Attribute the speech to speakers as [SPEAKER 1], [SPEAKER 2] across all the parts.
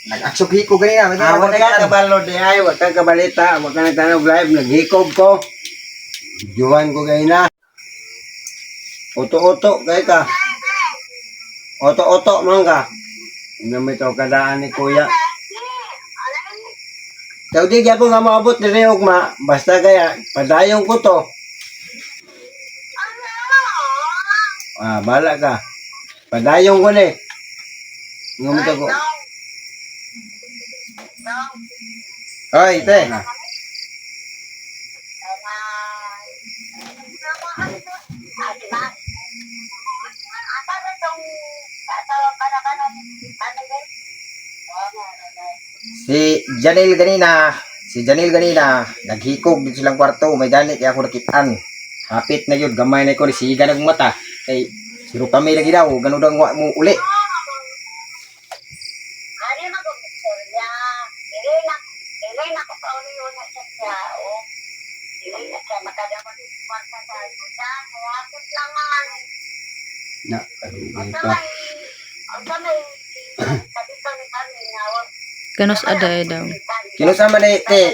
[SPEAKER 1] Nag-aksok ko ganina.
[SPEAKER 2] Wala ka kabalo di ay, wala ka kabalita, wala ka nagtanong live, naghikob ko. Juwan ko ganina. Oto-oto, kaya ka. Oto-oto, man ka. Hindi mo ito kadaan ni kuya. Daw di kaya po nga maabot ni Ugma, basta kaya, padayong ko to. Bala ka. Padayong ko ni. Ngumito ko.
[SPEAKER 1] Oy, te. Si Janil ganina, naghikog dito silang kwarto, may gani kaya ako nakitaan. Hapit na yun, gamay na ko ni siga ng mata. Kay siro kami lagi daw, ganun daw mo uli.
[SPEAKER 2] Na, ito.
[SPEAKER 3] Kanus aday daw.
[SPEAKER 1] Kinusama na te.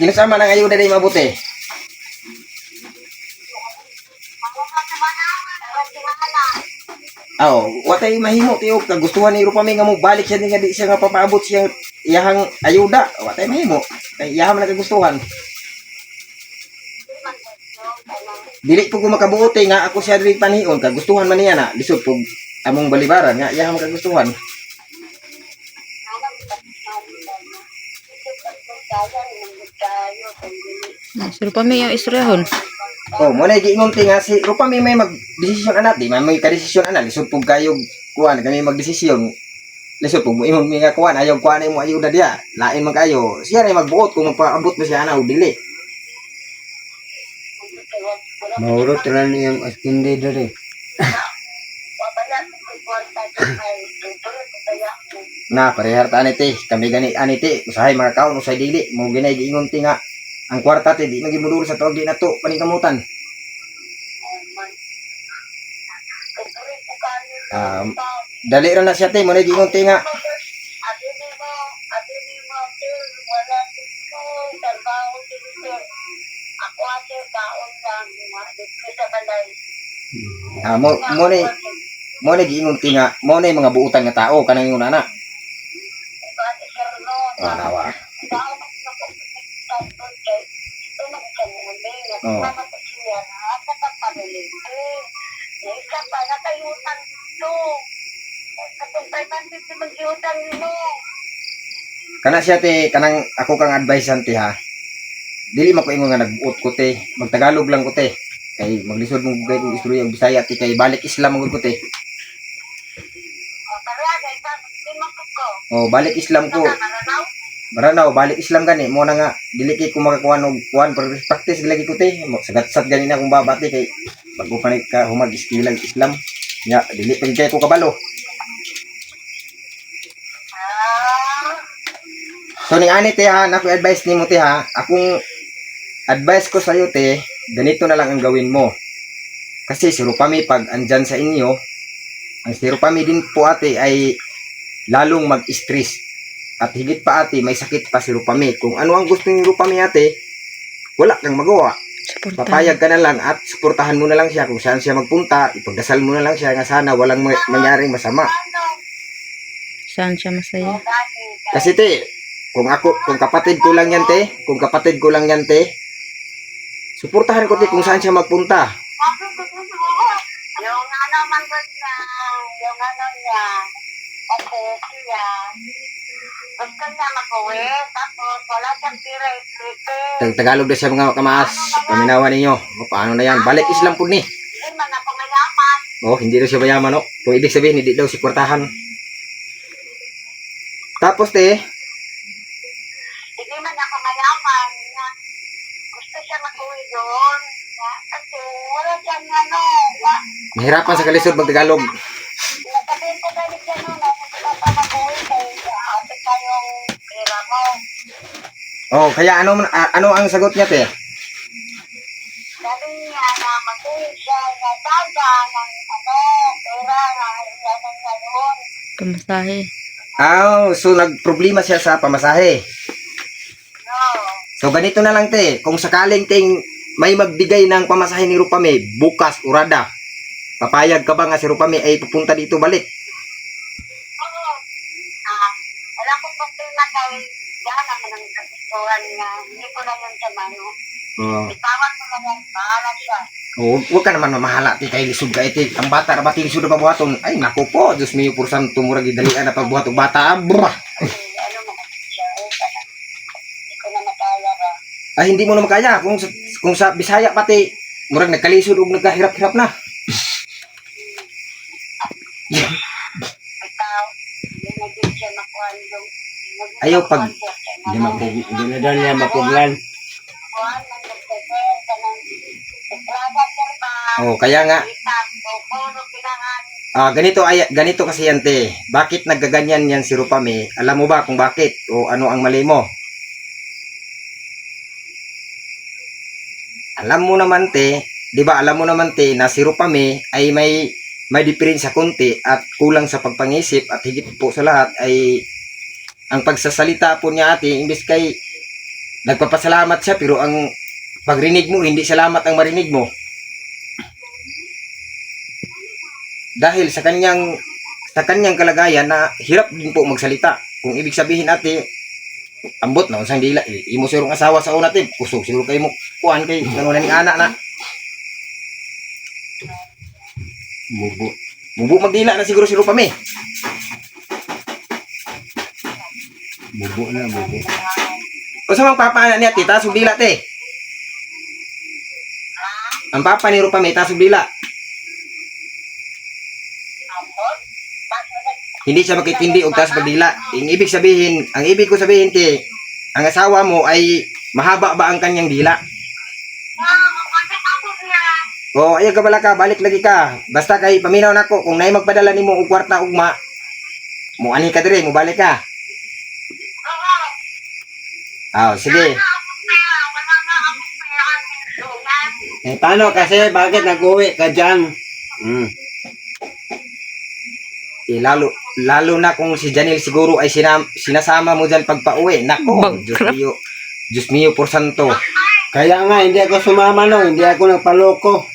[SPEAKER 1] Kinusama na ngayon na rin mabuti. Watay mahimo tiyo kagustuhan ni Rupami nga mo balik siya nga di siya nga papaabot siyang iyahang ayuda. Watay mahimo. Kay iyahang na kagustuhan. Dili po ko makabuote nga ako siya diri panhion kagustuhan man niya na lisod po among balibaran nga iyahang kagustuhan.
[SPEAKER 3] Sir Pami yung istrehon.
[SPEAKER 1] Mo na giingon nga si Rupami may magdesisyon ana di may kadesisyon ana lisod po kayo kuan kami magdesisyon. Lisod po mo ingon mi nga kuan ayaw kuan mo ayuda dia. Lain man kayo. Siya ray magbuot kung magpaabot mo siya ana o dili.
[SPEAKER 2] Maurot lang niyang askindi dali.
[SPEAKER 1] Na parehar ta anite kami gani anite usahay mga kaon usay dili mo ginay giingon nga ang kwarta te di magimudul sa tuig di nato paningkamutan. Dali ra na siya te mo na giingon nga mo na giingon nga mo na mga buutan nga tao kanang ingon ana. Nawa. Kana siya te kanang ako kang advisante ha. Dili man ko ingon nga nagbuot ko te, magtagalog lang ko te. Kay maglisod mo gay kong istorya og Bisaya ti kay balik Islam mo ko te. Balik Islam ko. Baranaw balik Islam gani mo na nga dili kay ko makakuan og kuan pero practice lagi ko te. Sagat-sat gani na akong babati kay bago pa ni ka humag istilang Islam. Nya dili pa kay ko kabalo. So ni ani te ha, nako advice nimo te ha. Akong advice ko sa iyo te, ganito na lang ang gawin mo. Kasi si Rupami pag andyan sa inyo, ang si Rupami din po ate ay lalong mag-stress. At higit pa ate, may sakit pa si Rupami. Kung ano ang gusto ni Rupami ate, wala kang magawa. Papayag ka na lang at suportahan mo na lang siya kung saan siya magpunta. Ipagdasal mo na lang siya nga sana walang mangyaring masama.
[SPEAKER 3] Saan siya masaya?
[SPEAKER 1] Kasi te, kung kapatid ko lang yan te, suportahan ko te kung saan siya magpunta.
[SPEAKER 4] Yung ano man niya, yung ano niya, okay siya. Gusto niya mag-uwi, tapos wala siyang pira.
[SPEAKER 1] Tagalog na siya mga kamaas. Paminawa ninyo. Paano na yan? Balik Islam po ni.
[SPEAKER 4] Hindi man ako mayaman.
[SPEAKER 1] Hindi daw siya mayaman. Kung ibig sabihin, hindi daw si kwartahan. Tapos te,
[SPEAKER 4] Hindi man ako mayaman. Gusto siya mag-uwi doon. Kasi wala siyang ano.
[SPEAKER 1] mahirapan sa kalisod mag-Tagalog.
[SPEAKER 4] Sabihin ko dahil siya noon, wala pa mag-uwi kay ate kayong pira mo.
[SPEAKER 1] Kaya ano ang sagot niya te?
[SPEAKER 4] Sabi niya na mag-uwi siya na daga ng ano, pera na
[SPEAKER 3] Pamasahe.
[SPEAKER 1] So nagproblema siya sa pamasahe.
[SPEAKER 4] No.
[SPEAKER 1] So ganito na lang te, kung sakaling ting may magbigay ng pamasahe ni Rupame bukas urada, papayag ka ba nga si Rupame ay pupunta dito balik?
[SPEAKER 4] Oo. Wala kong problema kay yan naman ang kagustuhan niya. Hindi ko na yun sa mano.
[SPEAKER 1] Oo.
[SPEAKER 4] Itawag ko na yan. Bahala siya.
[SPEAKER 1] Huwag ka naman mamahala ti kay lisod ka iti. Ang bata na bati lisod na pabuhaton. Ay naku po, Diyos mio por santo murag idalian na pagbuhat og bata. Brah!
[SPEAKER 4] Kasi ano mo siya. Hindi ko na makaya ba.
[SPEAKER 1] Ay hindi mo na makaya kung sa Bisaya pati murag nagkalisod og nagkahirap-hirap na.
[SPEAKER 4] Ikaw, hindi na din siya makuha yung...
[SPEAKER 1] Ayaw pag-
[SPEAKER 2] Hindi na daw niya mapuglan.
[SPEAKER 1] Oh, kaya nga ganito kasi yan te. Bakit naggaganyan yan si Rupame? Alam mo ba kung bakit o ano ang mali mo? Alam mo naman te, 'di ba? Alam mo naman te na si Rupame ay may diferensya konti at kulang sa pagpangisip at higit po sa lahat ay ang pagsasalita po niya ate imbes kay nagpapasalamat siya pero ang pagrinig mo hindi salamat ang marinig mo. Dahil sa kanyang kalagayan na hirap din po magsalita. Kung ibig sabihin ate, ambot na unsang dila, imo sirong asawa sa una te, kusog siguro kay mo kuan kay ngano ning anak na. Mubo magdila na siguro si Rupame.
[SPEAKER 2] Bubo na, bubo.
[SPEAKER 1] Unsa mang papa niya ti tasog dila te? Ang papa ni Rupame tasog dila. Hindi siya makikindi og taas pagdila. Ang ibig ko sabihin te, ang asawa mo ay mahaba ba ang kanyang dila? O ayaw ka bala ka, balik lagi ka. Basta kay paminaw nako kung nay magpadala nimo og kwarta ugma, mo ani ka dire, mo balik ka. Sige.
[SPEAKER 2] Eh, paano kasi? Bakit nag-uwi ka dyan?
[SPEAKER 1] Lalo na kung si Janil siguro ay sinasama mo dyan pagpa-uwi. Nako, Diyos mio por santo.
[SPEAKER 2] Kaya nga, hindi ako sumama no. Hindi ako nagpaloko.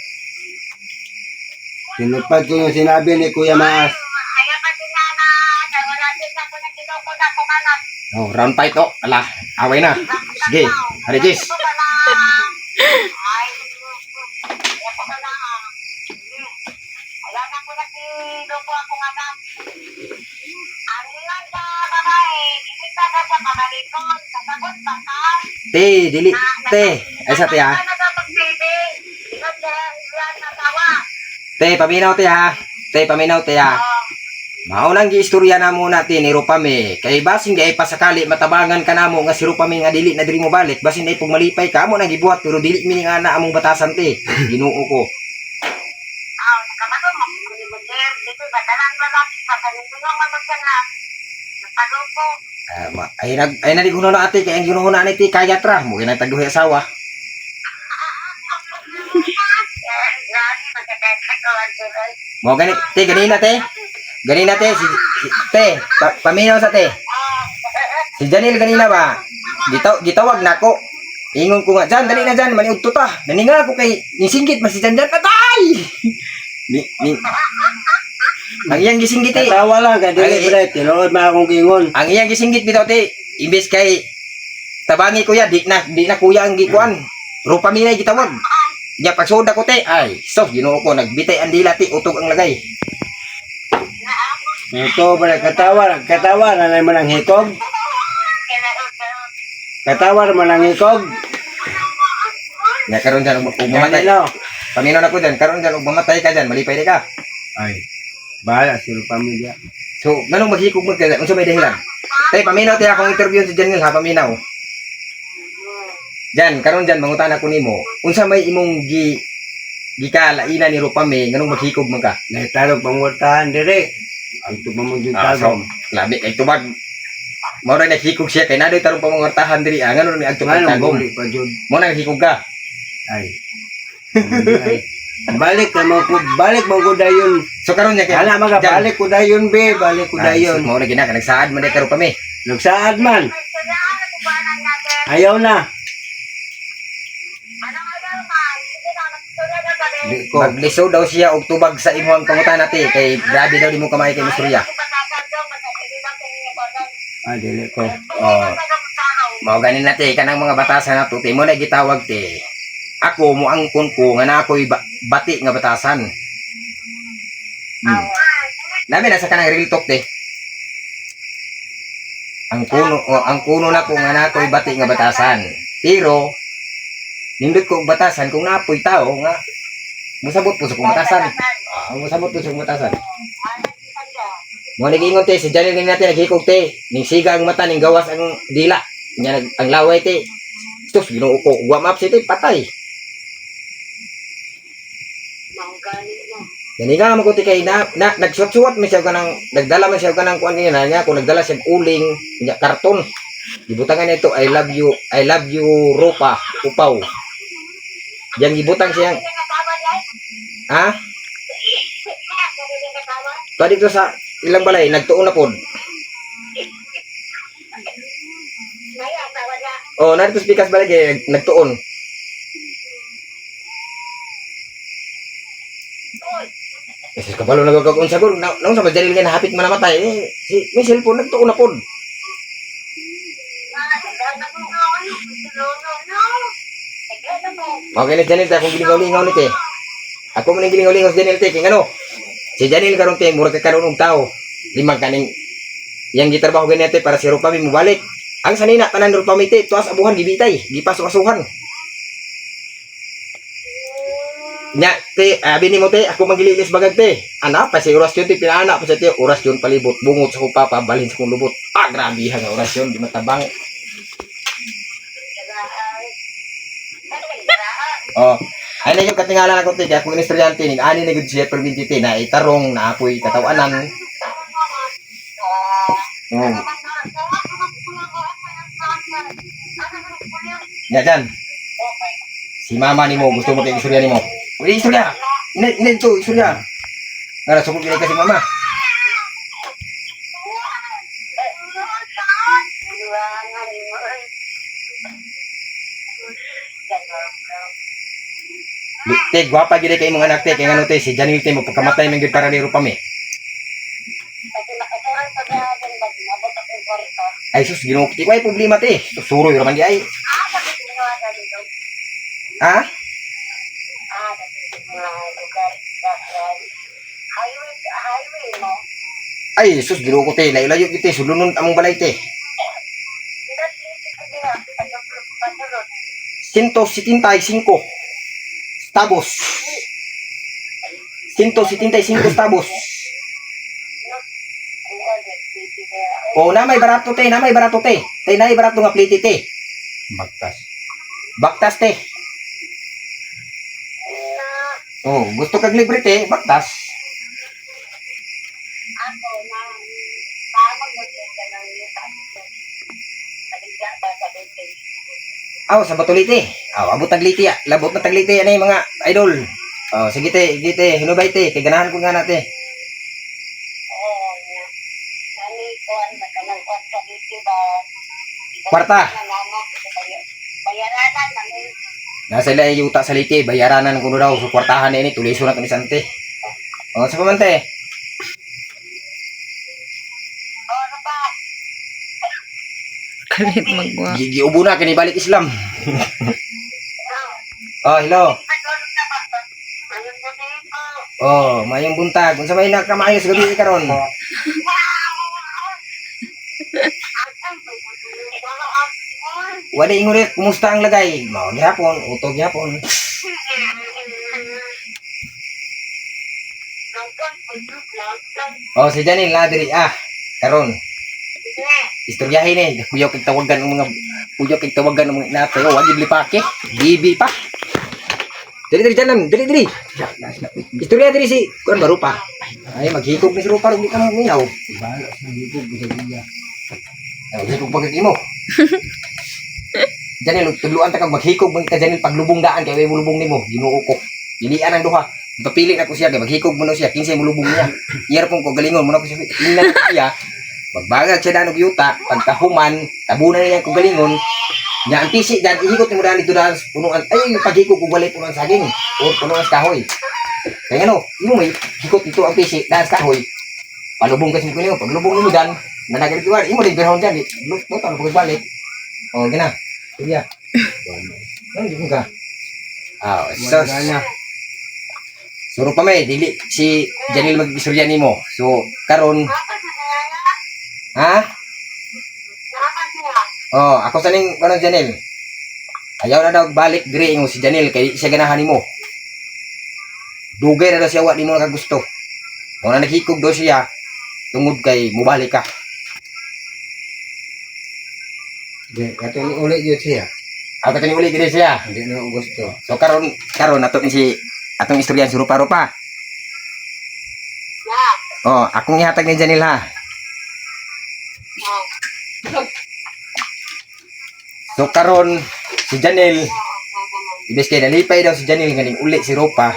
[SPEAKER 2] Sinupad ko yung sinabi ni Kuya Maas.
[SPEAKER 1] Oh, round fight to. Ala, away na. Sige, hari Jis. Dili. Ay sa te ha. Paminaw te ha. Maunang giistorya na muna ti ni Rupame. Kay basin di ay pasakali matabangan ka namo nga si Rupame nga dili na diri mo balik. Basin ay pugmalipay ka mo nang gibuhat pero dili mi nga na among batasan te. Ginoo ko. Ay naliguno na ate kay ang ginuho na ti kayat ra mo kinang tagduhay asawa. Mo ganit te ganina te. Ganina te paminaw sa te. Si Janil ganina ba? Gitawag nako. Ingon ko nga dyan, dali na dyan, maniudto ta. Naninga ako kay nisinggit mas si Jan patay. Ang iyang gisinggit eh.
[SPEAKER 2] Katawa lang, kadili bre. Tinuod ma akong gingon.
[SPEAKER 1] Ang iyang gisinggit bitaw te. Imbes kay tabangi kuya, di na kuya ang gikuan. Rupame na gitawag. Ya pagsoda ko te. Ay, so Ginoo ko nagbitay ang dila te, utog ang lagay.
[SPEAKER 2] Ito bre, katawa na lang man ang hikog. Katawa man ang hikog.
[SPEAKER 1] Ya karon dyan ug mamatay. Paminaw na ko dyan, karon dyan ug mamatay ka dyan, malipay di ka.
[SPEAKER 2] Ay, bahala sila pamilya.
[SPEAKER 1] So, ganong maghikog mo ka, unsa may dahilan? Tay, paminaw tayo akong interview sa Janil ha, paminaw. Jan, karon dyan, mangutan ako nimo. Unsa may imong gikalaina ni Rupame, ganong maghikog mo ka?
[SPEAKER 2] Naitarog pangwartahan dire. Ang tubamang yung tagom.
[SPEAKER 1] Labi, kay tubag. Maura naghikog siya, kay nadoy tarong pamangwartahan diri, ganong may agtupag tagom.
[SPEAKER 2] Pa jud.
[SPEAKER 1] Mo na naghikog ka.
[SPEAKER 2] Ay. Balik ka mo ko, balik mo ko dayon.
[SPEAKER 1] So karon nya kay
[SPEAKER 2] Hala mga
[SPEAKER 1] Jan.
[SPEAKER 2] balik ko dayon be, balik ko
[SPEAKER 1] Ay,
[SPEAKER 2] dayon.
[SPEAKER 1] sus, mao na gina ka nagsaad man day karon pa mi.
[SPEAKER 2] Nagsaad man.
[SPEAKER 4] May istoryahan na kubanan natin.
[SPEAKER 2] Ayaw na.
[SPEAKER 4] Anong ayaw man? Sige na, mag-istorya na ba rin?
[SPEAKER 2] Di ko.
[SPEAKER 1] Magliso daw siya og tubag sa imong pangutan nati kay grabe daw di mo kamay kay Misurya.
[SPEAKER 4] Batasan daw, hindi lang kayo yung bagan.
[SPEAKER 2] Dili ko.
[SPEAKER 1] Oh. Mao ganin nati kanang mga batasan nato ti mo na gitawag ti. Ako mo ang kun ko nga na ako'y bati nga batasan. Labi na sa kanang real talk te. Ang kuno na ko nga na ako'y bati nga batasan. Pero nindot ko og batasan kung naapoy tao nga musabot po sa kong batasan. Musabot po sa kong batasan. Mo nagingon te si Janine natin naghikog te. Ning siga ang mata ning gawas ang dila. Nya ang laway te. Sus Ginoo ko, wa map si te patay. Gani nga maguti kay na nagsuot-suot man siya kanang nagdala man siya kanang kuan niya nya kung nagdala siya uling nya karton. Gibutangan niya ito I love you ropa upaw. Yang gibutang siyang ha? Tadi to sa ilang balay nagtuon na pod. Oh, narito speakers balay kay nagtuon. Kasi kabalo nagagawon sa gol. Naon sa madali nga hapit man namatay si may cellphone nagtuon na pod. Okay na Janil ta kung gilingaw-lingaw ni te. Ako man gilingaw-lingaw si Janil te kay ngano. Si Janil karon te murag ka karon og tao. Limang kaning yang gitrabaho ganyan te para si Rupami mo balik. Ang sanina tanan Rupami te tuas abuhan gibitay, gipasok-asuhan. Nya te abi ni mo te ako magililis bagag te. Ana pa si orasyon te pinaana pa sa te orasyon palibot bungot sa kupa balhin sa kong lubot. Ah grabe ha nga orasyon di matabang. Oh, ay na yung katingalan ako te kaya kung inestudyante ning ani na gud siya perminti te na itarong na apoy katawanan. Ya Jan. Si mama ni mo gusto mo kay istorya ni mo. Uy istorya. Ini to istorya. Ngara sukul gini kasi mama. Te, gwapa gini kay mga anak te, kay ngano te, si Janil te, magpagkamatay ng para ni Rupami. Ay sus, ginukti ko ay problema te. Susuroy raman di ay. Ha? Ay sus, ginukti te, lailayo kita, sulunon among balay te. 175 tabos. 175 tabos. Oh, namay barato te, namay barato te. Tay nay barato nga pliti te.
[SPEAKER 2] Baktas.
[SPEAKER 1] Baktas te. Oh, gusto kag libre te, baktas. Aw, sa batulite. Aw, abot tagliti ya. Labot na tagliti yan mga idol. Oh, sige te, hinubay te, kay ganahan ko nga nate. Kwarta.
[SPEAKER 4] Bayaranan namin.
[SPEAKER 1] Nasa ila yuta sa liti, bayaranan ko daw sa kwartahan ni tuliso na to ni Sante. Oh, sa pamante.
[SPEAKER 4] Ano ba?
[SPEAKER 3] Kalit magwa.
[SPEAKER 1] Giubo na kini balik Islam. Oh, hello.
[SPEAKER 4] Ayun po dito.
[SPEAKER 1] Oh, mayong buntag. Unsa may nakamaayos gabi karon? Wala ingurit, kumusta ang lagay? Mao gihapon, utog gihapon. Oh, si Janil ladri karon. Istoryahin eh, kuyaw kay tawagan ng mga natay. Oh, wagi blipake, bibi pa. Diri jalan, diri. Istorya diri si kuan baru pa. Ay maghikog ni si Rupa ug di ka mo miyaw.
[SPEAKER 2] Balo sa higog sa iya.
[SPEAKER 1] Ay maghikog pagkat imo. Janil tuluan ta kag maghikog man ka Janil paglubong daan kay way lubong nimo, Ginoo ko. Dilian ang duha. Papili na ko siya kay maghikog mo na siya kinsay mulubong niya. Iya ra pong ko galingon mo na ko siya. Ingnan ko siya. Magbagag siya danog yuta, pagkahuman, tabunan niya ko galingon. Nya ang pisi dan ihikot mo dali dudaan punuan ay yung paghikog ko balay punuan saging o punuan sa kahoy. Kaya ano, yung may hikot ito ang pisi dahil sa kahoy. Palubong kasi mo niyo, paglubong mo dan, nanagalit ko imo din birhon diyan, mo ta pagbalik. Oh, gina. Iya. Ano yung ka? Ah, so, suro pa may dili si Janil mag-istorya nimo. So karon, ha? Oh, ako saning karon Janil. Ayaw na daw balik diri ingo si Janil kay siya ganahan nimo. Dugay na daw siya wa nimo nakagusto. Mo na naghikog daw siya tungod kay mubalik ka.
[SPEAKER 2] Di, kato ni uli yun siya.
[SPEAKER 1] Ako katong uli gid siya.
[SPEAKER 2] Hindi na ako gusto.
[SPEAKER 1] So karon ato ni si atong istoryan si rupa-rupa. Oh, akong ihatag ni Janil ha. So karon si Janil ibes kay nalipay daw si Janil ganing uli si Rupa.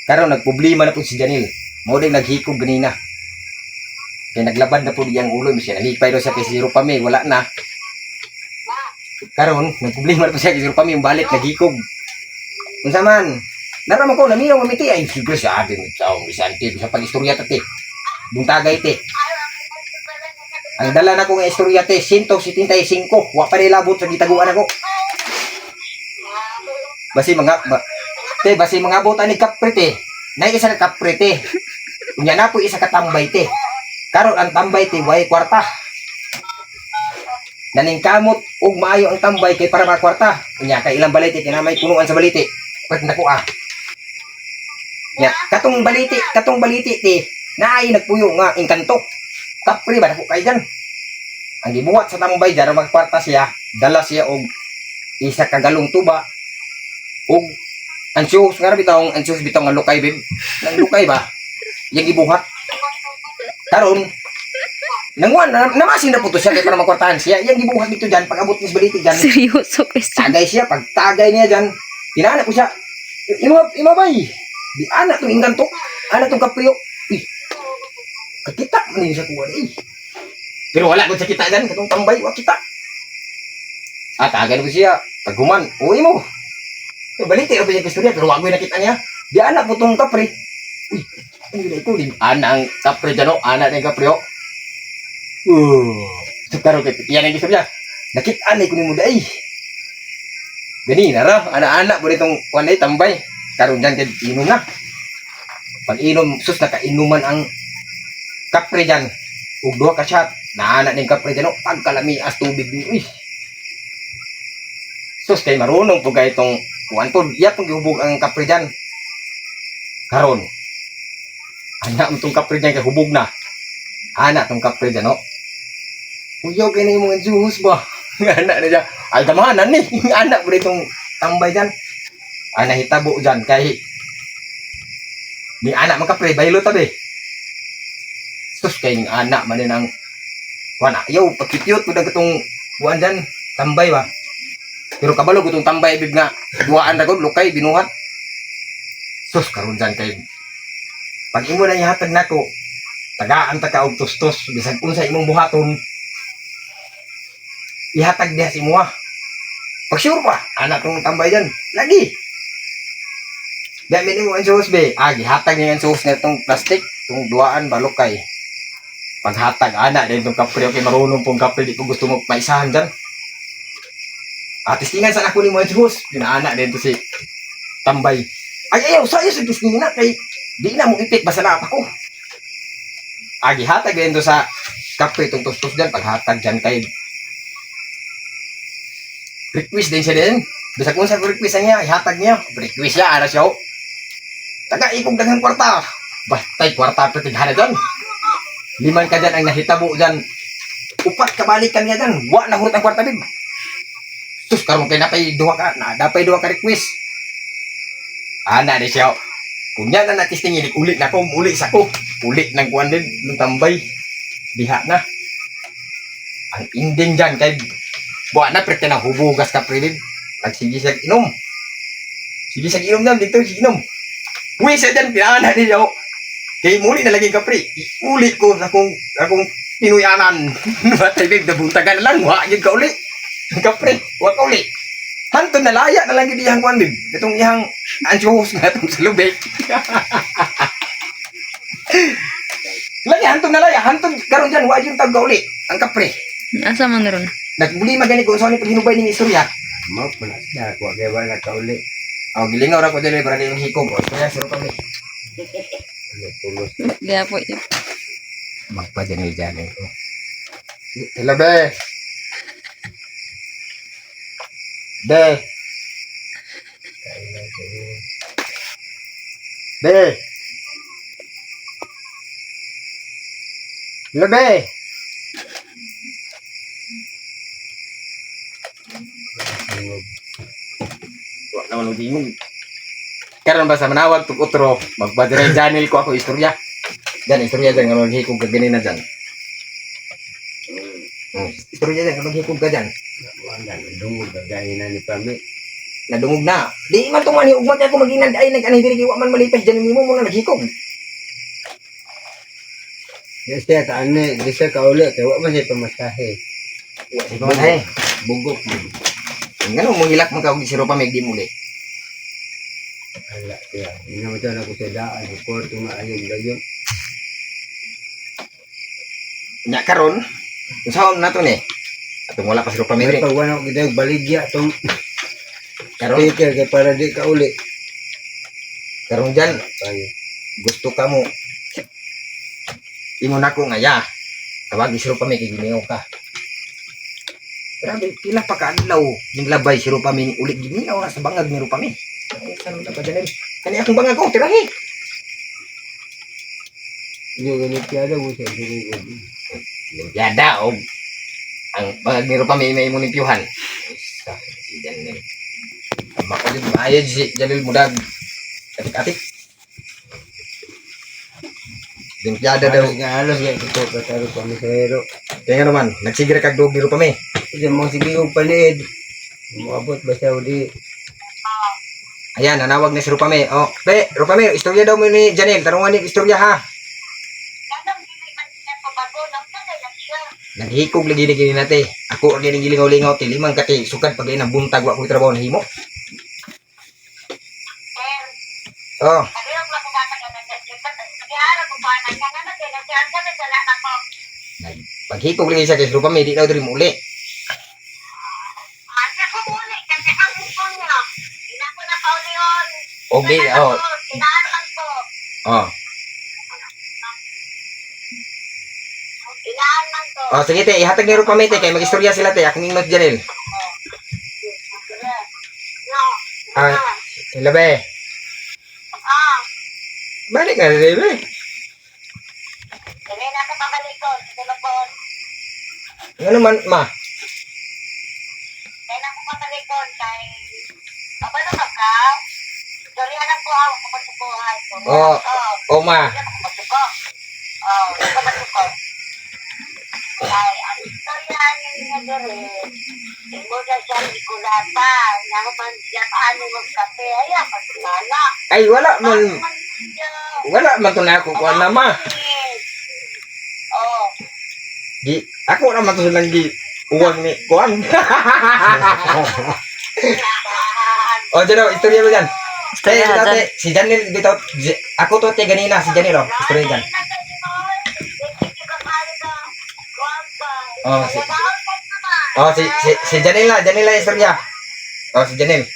[SPEAKER 1] Karon nagproblema na po si Janil. Mao ding naghikog ganina. Kay naglaban na po diyang ulo ibes kay nalipay daw siya kay si Rupa may wala na. Karon nagproblema na po siya kay si Rupa may balik naghikog. Unsa man? Naraman ko naminaw mamiti ay siguro sa atin sa Vicente sa pag-istorya tati. Buntagay te. Ang dala na ko nga istorya te 175. Wa pa nilabot sa gitaguan ako. Basi mga bota ni kapre te. Nay isa ka kapre te. Unya na po isa ka tambay te. Karon ang tambay te way kwarta. Naning kamot ug maayo ang tambay kay para makwarta. Unya kay ilang balite kinamay punuan sa balite. Pwede na ko Ya, katong baliti te. Naay nagpuyo nga engkanto. Kapre ba dako kay diyan. Ang gibuhat sa tambay diyan magkwarta siya, dala siya og isa ka galong tuba og ansyos nga bitong ansyos bitong nga lukay bib. Nang lukay ba? Yang gibuhat. Karon nangwan namasin na puto siya kay para magkwartahan siya. Yang gibuhat dito diyan pag abot ni baliti diyan.
[SPEAKER 3] Seryoso question.
[SPEAKER 1] Tagay siya pag tagay niya diyan. Tinaanak ko siya. Imabay. Di anak tong engkanto. Anak tong kapriyo. Uy. Kakita man siya kuha eh. Pero wala ko sa kita dyan, katong tambay, wala kita. At agan ko siya, paghuman, uwi mo. Baliti na ba yung istorya, pero wag ko nakita niya. Di anak po itong kapre. Uy, ano na ito, anak ang kapre dyan, anak ng kapre, oh. So, karoon, yan ang istorya. Nakita na ko ni mo di ay. Ganina ra, anak-anak po itong wanay tambay. Karoon dyan, inom na. Pag inom, sus, nakainuman ang kapre dyan. Ug duha ka shot, naanak ning kapre dyan, pagkalami as tubig din. Uy. Sus, kay marunong po kay itong wantod. Iya pong gihubog ang kapre dyan. Karon. Anak mo itong kapre dyan, kay hubog na. Anak itong kapre dyan, no? Uyaw kay na yung mga juhus ba? Anak na dyan. Ay, damahanan ni. Anak po itong tambay dyan. Ay, nahitabo dyan, kay ni anak mga kapre, baylo tabi. Sus, kay ning anak man din ang wana. Yo, pagkikyot po na itong buwan dyan, tambay ba? Pero kabalo itong tambay, bib nga, duwaan na gud lukay, binuhat. Sus, karon dyan kay, pag imo na ihatag na ko, tagaan ta ka og tustos, bisag unsa imong buhaton, ihatag diha si imo ha. Pag sure pa, anak tong tambay dyan, lagi. Diyan minimo ang sus, be. Gihatag niya ang sus na itong plastic, itong duwaan, balukay. Paghatag, anak, din itong kapre, okay, marunong pong kapre, di ko gusto mo maisahan dyan. Tistingan sa ako ni mo ang sus, pinaanak din ito si tambay. Ay, ayaw, sa'yo sa tistingan, kay di na mo ipit, basta na ako. Gihatag din ito sa kapre, itong tustos dyan, paghatag dyan kay request din siya din. Bisa kung sa request niya, ihatag niya. Request siya, ara siya. Taga-ikog daghang kwarta. Basta'y kwarta petighan na dyan. 5 ka dyan ang nahitabo dyan. 4 kabalikan niya dyan. Wa na hurot ang kwarta big. Sus, karon kay napay 2 ka. Napay 2 ka request. Ana di siya. Kung yan na natistingin, ulit na ko. Ulit sa ko. Ulit ng kuwan din. Ng tambay. Diha na. Ang ending dyan kay buwan na prete ng hubugas ka pre. Sige sa inom. Sige sa inom na dito, sige inom. Uwi siya dyan, pinaanan niya ako. Kaya muli na lagi kapre. Uli ko sa akong pinuyanan. Matay babe, nabuntagan na lang. Wa, yun ka uli. Kapre, wa ka uli. Hantod na laya na lang yun iyang kuwan babe. Itong iyang ansyos nga itong sa lubek. Lagi, hantod na laya. Hantod, karon dyan, wa yun tawag ka uli. Ang kapre.
[SPEAKER 3] Asa man ron?
[SPEAKER 1] Nagbuli magani kung saan yung paghinubay ng istorya.
[SPEAKER 2] Mo pala siya, kuha kaya wala ka uli.
[SPEAKER 1] Oh, gilingaw ra ko dili para kayong hikog. O, kaya siro kami.
[SPEAKER 2] Ano, tulos.
[SPEAKER 3] Gaya po yun.
[SPEAKER 1] Magpa-janil-janil ko. Hello, be. Be. Be. Hello, be. Wala naman ang tingog. Karon ba sa manawag tug utro, magpa-janil ko ako istorya. Diyan, istorya dyan, nga maghikog ka ganina dyan. Istorya dyan, nga maghikog ka dyan.
[SPEAKER 2] Wala, dungog, gagahin na ni Pami.
[SPEAKER 1] Nadungog na. Di man itong mani, ugmat ako mag-inad ay nag-anay diri kiwa man malipay dyan nimo mo na naghikog.
[SPEAKER 2] Yes, siya ka ane, di siya ka uli, kaya wala man siya pamasahe.
[SPEAKER 1] Ikaw na eh.
[SPEAKER 2] Bugok mo.
[SPEAKER 1] Ganun, mong hilak mong kawag siro pa may di muli.
[SPEAKER 2] Wala siya. Inamatan ako sa daan, sa kwarto nga ayong gayon.
[SPEAKER 1] Nya karon, usaon na to ni. Atong wala pa siro pa may
[SPEAKER 2] May
[SPEAKER 1] diri.
[SPEAKER 2] pagwana ko kita baligya itong
[SPEAKER 1] Karon,
[SPEAKER 2] speaker kaya para di ka uli.
[SPEAKER 1] karon dyan,
[SPEAKER 2] Tayo.
[SPEAKER 1] gusto ka mo. Imo na ko nga ya. Tawag siro pa may kiginiw ka. Grabe, pila pa kaadlaw. Yung labay siro pa may ulit giniw na sa bangag ni Rupami. Ay, saan na pa dyan? Kani akong bangag ko, tirahi.
[SPEAKER 2] Yung ganit kaya daw mo siya. Dugog.
[SPEAKER 1] Limpiada o ang bangag ni Rupami may imunipiuhan. Isa, si Janil. Makulit maayad si Janil Mudag. Atik-atik. Limpiada daw.
[SPEAKER 2] Halos nga ito kataro kami sa hero.
[SPEAKER 1] Kaya nga naman, nagsigir kag dog ni Rupami.
[SPEAKER 2] Kasi mga sige kong panid. Umabot ba siya o di?
[SPEAKER 1] Ayan, nanawag ni si Rupami. Oh, pe, Rupami, istorya daw mo ni Janil. Tarungan ni istorya ha.
[SPEAKER 4] Ganang dili man siya pabago, nagtanay lang siya.
[SPEAKER 1] Naghikog lagi ni gini nate. Ako lagi ni gilingaw-lingaw ti limang kati sukad pag ng buntag wa ko trabaho na himo.
[SPEAKER 4] Sir,
[SPEAKER 1] Oh,
[SPEAKER 4] kadiyog lang kung bata ka na siya. Nag-iara ko ba na siya nga na siya. Nag-iara ka na siya na ko.
[SPEAKER 1] paghikog lagi siya kay si Rupami di daw diri muli.
[SPEAKER 4] Siya ko muli kasi ang gusto niya. Hindi na ko na paulion.
[SPEAKER 1] Okay, oh.
[SPEAKER 4] Sinaan man ko.
[SPEAKER 1] Oh.
[SPEAKER 4] Inaan man ko.
[SPEAKER 1] Oh, sige te, ihatag ni Rupami te kay magistorya sila te. Akong ingot Janil.
[SPEAKER 4] No.
[SPEAKER 1] Ah, hello be.
[SPEAKER 4] Ah,
[SPEAKER 1] Balik nga rin be.
[SPEAKER 4] hindi na ko pabalik ko. Tulog
[SPEAKER 1] Ano man ma?
[SPEAKER 4] Hindi na ko pabalik ko. Kay, kapag ka, durihan ang buhaw ko magsubuhay ko.
[SPEAKER 1] Oh, oh ma.
[SPEAKER 4] Hindi ako magsubo. Oh, hindi ko magsubo. Kay, ang istorya niya diri, imo na siya ikulata. Naman siya paano magkape. Ayan, pasunala.
[SPEAKER 1] Ay wala man to na ako kuan na ma.
[SPEAKER 4] Oh,
[SPEAKER 1] Gi ako ra man to silang gi uwag ni kuan. Oh, jano istorya mo diyan.
[SPEAKER 3] Istorya,
[SPEAKER 1] Te,
[SPEAKER 3] Jan.
[SPEAKER 1] si Janil bitaw ako to te ganina si Janil oh. Istorya diyan. Oh, si Janil na istorya. Oh, si Janil.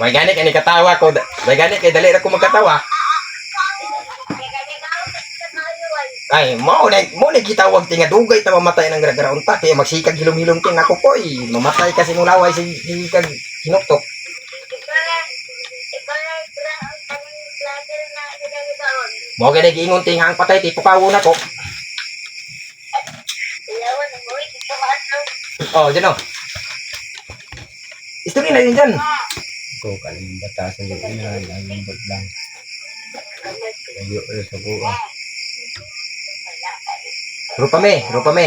[SPEAKER 1] May gani kay katawa ko. May gani kay dali ra ko magkatawa. Ay, mo na kitawag tinga dugay ta mamatay ng gara-gara unta kay magsikag hilom-hilom tin ako ko mamatay kasi mo laway si kag hinuktok. Mo gani giingon tinga ang patay ti pukawo na ko. Oh, jano. Istorya na yun dyan.
[SPEAKER 2] Ko kaling batasan yung ina, lambot lang. Layo ulit sa buwa.
[SPEAKER 1] Rupami.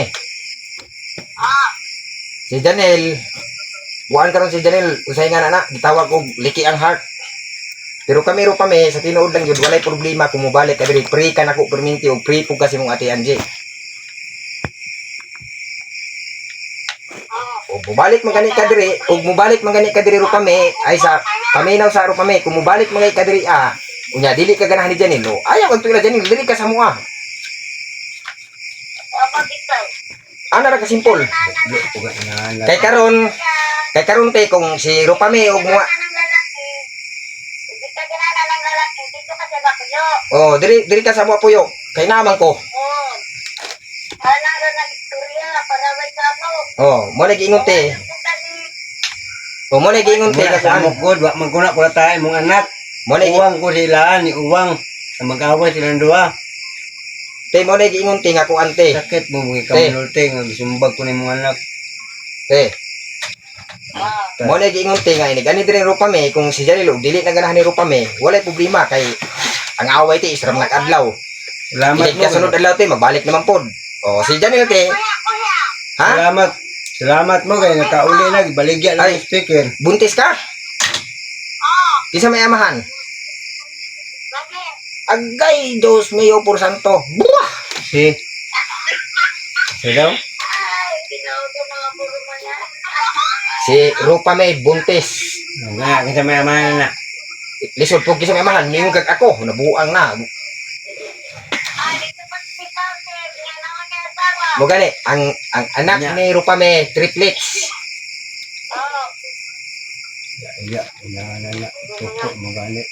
[SPEAKER 1] Si Janel, buwan karon si Janel, usay nga na, gitawag og liki ang heart. Pero kami ro kami sa tinuod lang yun walay problema kung mobalik ka diri free ka nako perminti og free po kasi mong Ate Angie. O mubalik man gani ka diri, ug mubalik man gani ka diri ro kami ay sa paminaw sa ro kami kung mubalik man gani ka diri unya dili ka ganahan ni Janilo. Ayaw kag tuila Janilo diri ka sa mua.
[SPEAKER 4] Apa kita?
[SPEAKER 1] Ana ra ka simple.
[SPEAKER 2] Di ko ga inahanap.
[SPEAKER 1] Kay karon te kung si Rupame ug mua
[SPEAKER 4] Hindi ka ginana ng lalaki, dito ka sa bakuyo.
[SPEAKER 1] oh diri ka sa mua puyo. Kay naman ko.
[SPEAKER 4] Oo. Alang ro na istorya, para may kamo.
[SPEAKER 1] Oh, mo lagi ingon te. Oh, mo lagi ingon te
[SPEAKER 2] Muna
[SPEAKER 1] ka
[SPEAKER 2] sa
[SPEAKER 1] kuan.
[SPEAKER 2] mukod, wa man kuna ko tayo mong anak.
[SPEAKER 1] Mo lagi
[SPEAKER 2] Uwang ko sila, ni uwang. Sa mag-away silang duha.
[SPEAKER 1] te mo lagi ingon te nga kuan te.
[SPEAKER 2] Sakit mo mga kamunulti nga gisumbag ko ni mong anak.
[SPEAKER 1] Te.
[SPEAKER 4] Ah,
[SPEAKER 1] Mo lagi ingon te nga ini gani diri Rupame kung si Janilo dili na ganahan ni Rupame, walay problema kay ang away te isram nag-adlaw.
[SPEAKER 2] Salamat
[SPEAKER 1] Dili
[SPEAKER 2] mo.
[SPEAKER 1] ka sunod adlaw te magbalik naman pod. Oh, si Janilo te.
[SPEAKER 4] kuya.
[SPEAKER 1] Ha?
[SPEAKER 2] Salamat. Salamat mo kay nakauli na gibaligya lang
[SPEAKER 1] Ay.
[SPEAKER 2] yung speaker.
[SPEAKER 1] Buntis ka?
[SPEAKER 4] Oh,
[SPEAKER 1] Kisa may amahan?
[SPEAKER 4] bakit?
[SPEAKER 1] Agay, Diyos mío por santo. Buwah!
[SPEAKER 2] Si. Hello?
[SPEAKER 4] Ay, pinauto mga puro mo na.
[SPEAKER 1] Si Rupame buntis.
[SPEAKER 2] Nga, kita may amahan na.
[SPEAKER 1] Lisod po kisa may amahan. Mingon kag ako. Nabuang na.
[SPEAKER 4] Ay, dito pag-sikaw, sir. Yan naman kaya asawa.
[SPEAKER 1] Mo gani, ang anak
[SPEAKER 2] Nya.
[SPEAKER 1] ni Rupame triplets.
[SPEAKER 4] Oo.
[SPEAKER 2] Ya, na. Tuko mo gani.